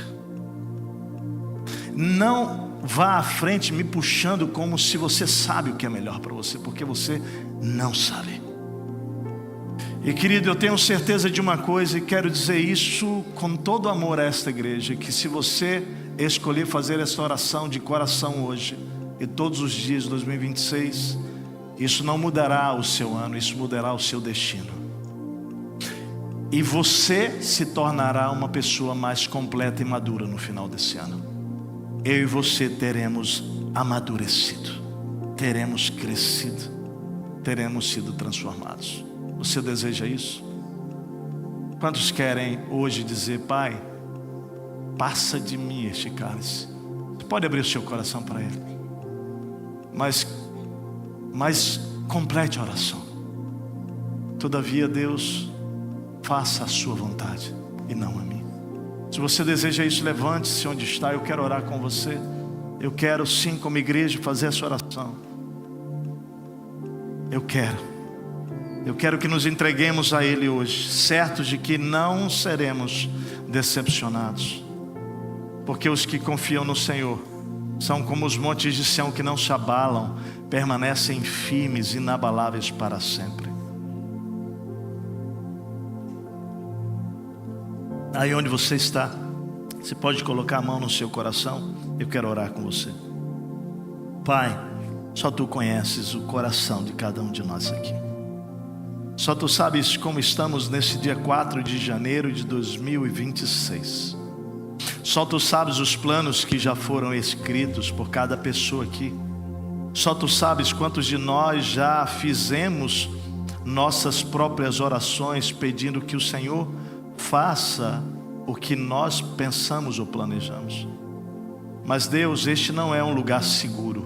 Não vá à frente me puxando como se você sabe o que é melhor para você, porque você não sabe. E querido, eu tenho certeza de uma coisa, e quero dizer isso com todo amor a esta igreja, que se você escolher fazer essa oração de coração hoje e todos os dias de 2026, isso não mudará o seu ano, isso mudará o seu destino. E você se tornará uma pessoa mais completa e madura no final desse ano. Eu e você teremos amadurecido, teremos crescido, teremos sido transformados. Você deseja isso? Quantos querem hoje dizer: Pai, passa de mim este cálice? Você pode abrir o seu coração para Ele, mas complete a oração. Todavia, Deus, faça a sua vontade e não a minha. Se você deseja isso, levante-se onde está. Eu quero orar com você. Eu quero sim, como igreja, fazer essa oração. Eu quero que nos entreguemos a Ele hoje, certos de que não seremos decepcionados, porque os que confiam no Senhor são como os montes de Sião que não se abalam, permanecem firmes, inabaláveis para sempre. Aí onde você está, você pode colocar a mão no seu coração. Eu quero orar com você. Pai, só Tu conheces o coração de cada um de nós aqui. Só Tu sabes como estamos nesse dia 4 de janeiro de 2026. Só Tu sabes os planos que já foram escritos por cada pessoa aqui. Só Tu sabes quantos de nós já fizemos nossas próprias orações pedindo que o Senhor faça o que nós pensamos ou planejamos. Mas Deus, este não é um lugar seguro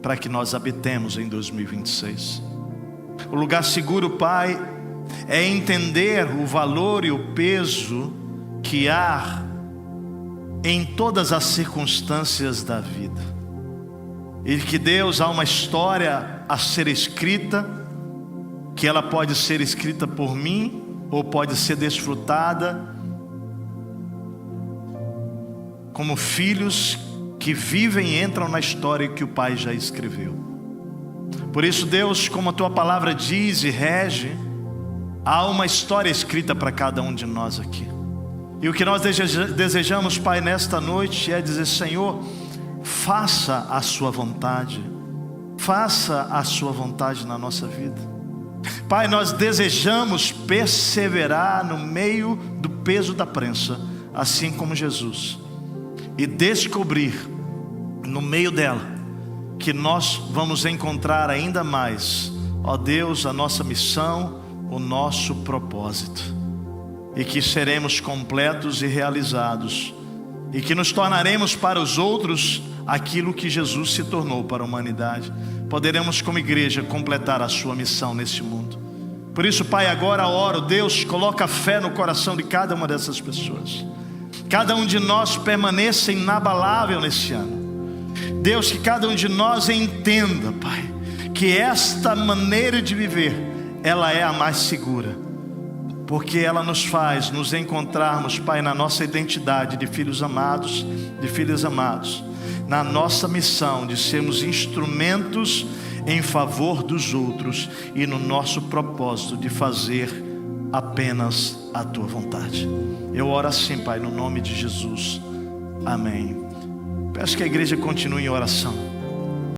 para que nós habitemos em 2026. O lugar seguro, Pai, é entender o valor e o peso que há em todas as circunstâncias da vida, e que Deus, há uma história a ser escrita, que ela pode ser escrita por mim ou pode ser desfrutada como filhos que vivem e entram na história que o Pai já escreveu. Por isso, Deus, como a Tua palavra diz e rege, há uma história escrita para cada um de nós aqui. E o que nós desejamos, Pai, nesta noite é dizer: Senhor, faça a Sua vontade, faça a Sua vontade na nossa vida. Pai, nós desejamos perseverar no meio do peso da prensa, assim como Jesus, e descobrir no meio dela que nós vamos encontrar ainda mais, ó Deus, a nossa missão, o nosso propósito, e que seremos completos e realizados, e que nos tornaremos para os outros aquilo que Jesus se tornou para a humanidade. Poderemos, como igreja, completar a sua missão nesse mundo. Por isso, Pai, agora oro, Deus, coloca fé no coração de cada uma dessas pessoas. Cada um de nós permaneça inabalável nesse ano. Deus, que cada um de nós entenda, Pai, que esta maneira de viver, ela é a mais segura. porque ela nos faz nos encontrarmos, Pai, na nossa identidade de filhos amados, de filhos amados, na nossa missão de sermos instrumentos em favor dos outros e no nosso propósito de fazer apenas a Tua vontade. Eu oro assim, Pai, no nome de Jesus. Amém. Peço que a igreja continue em oração.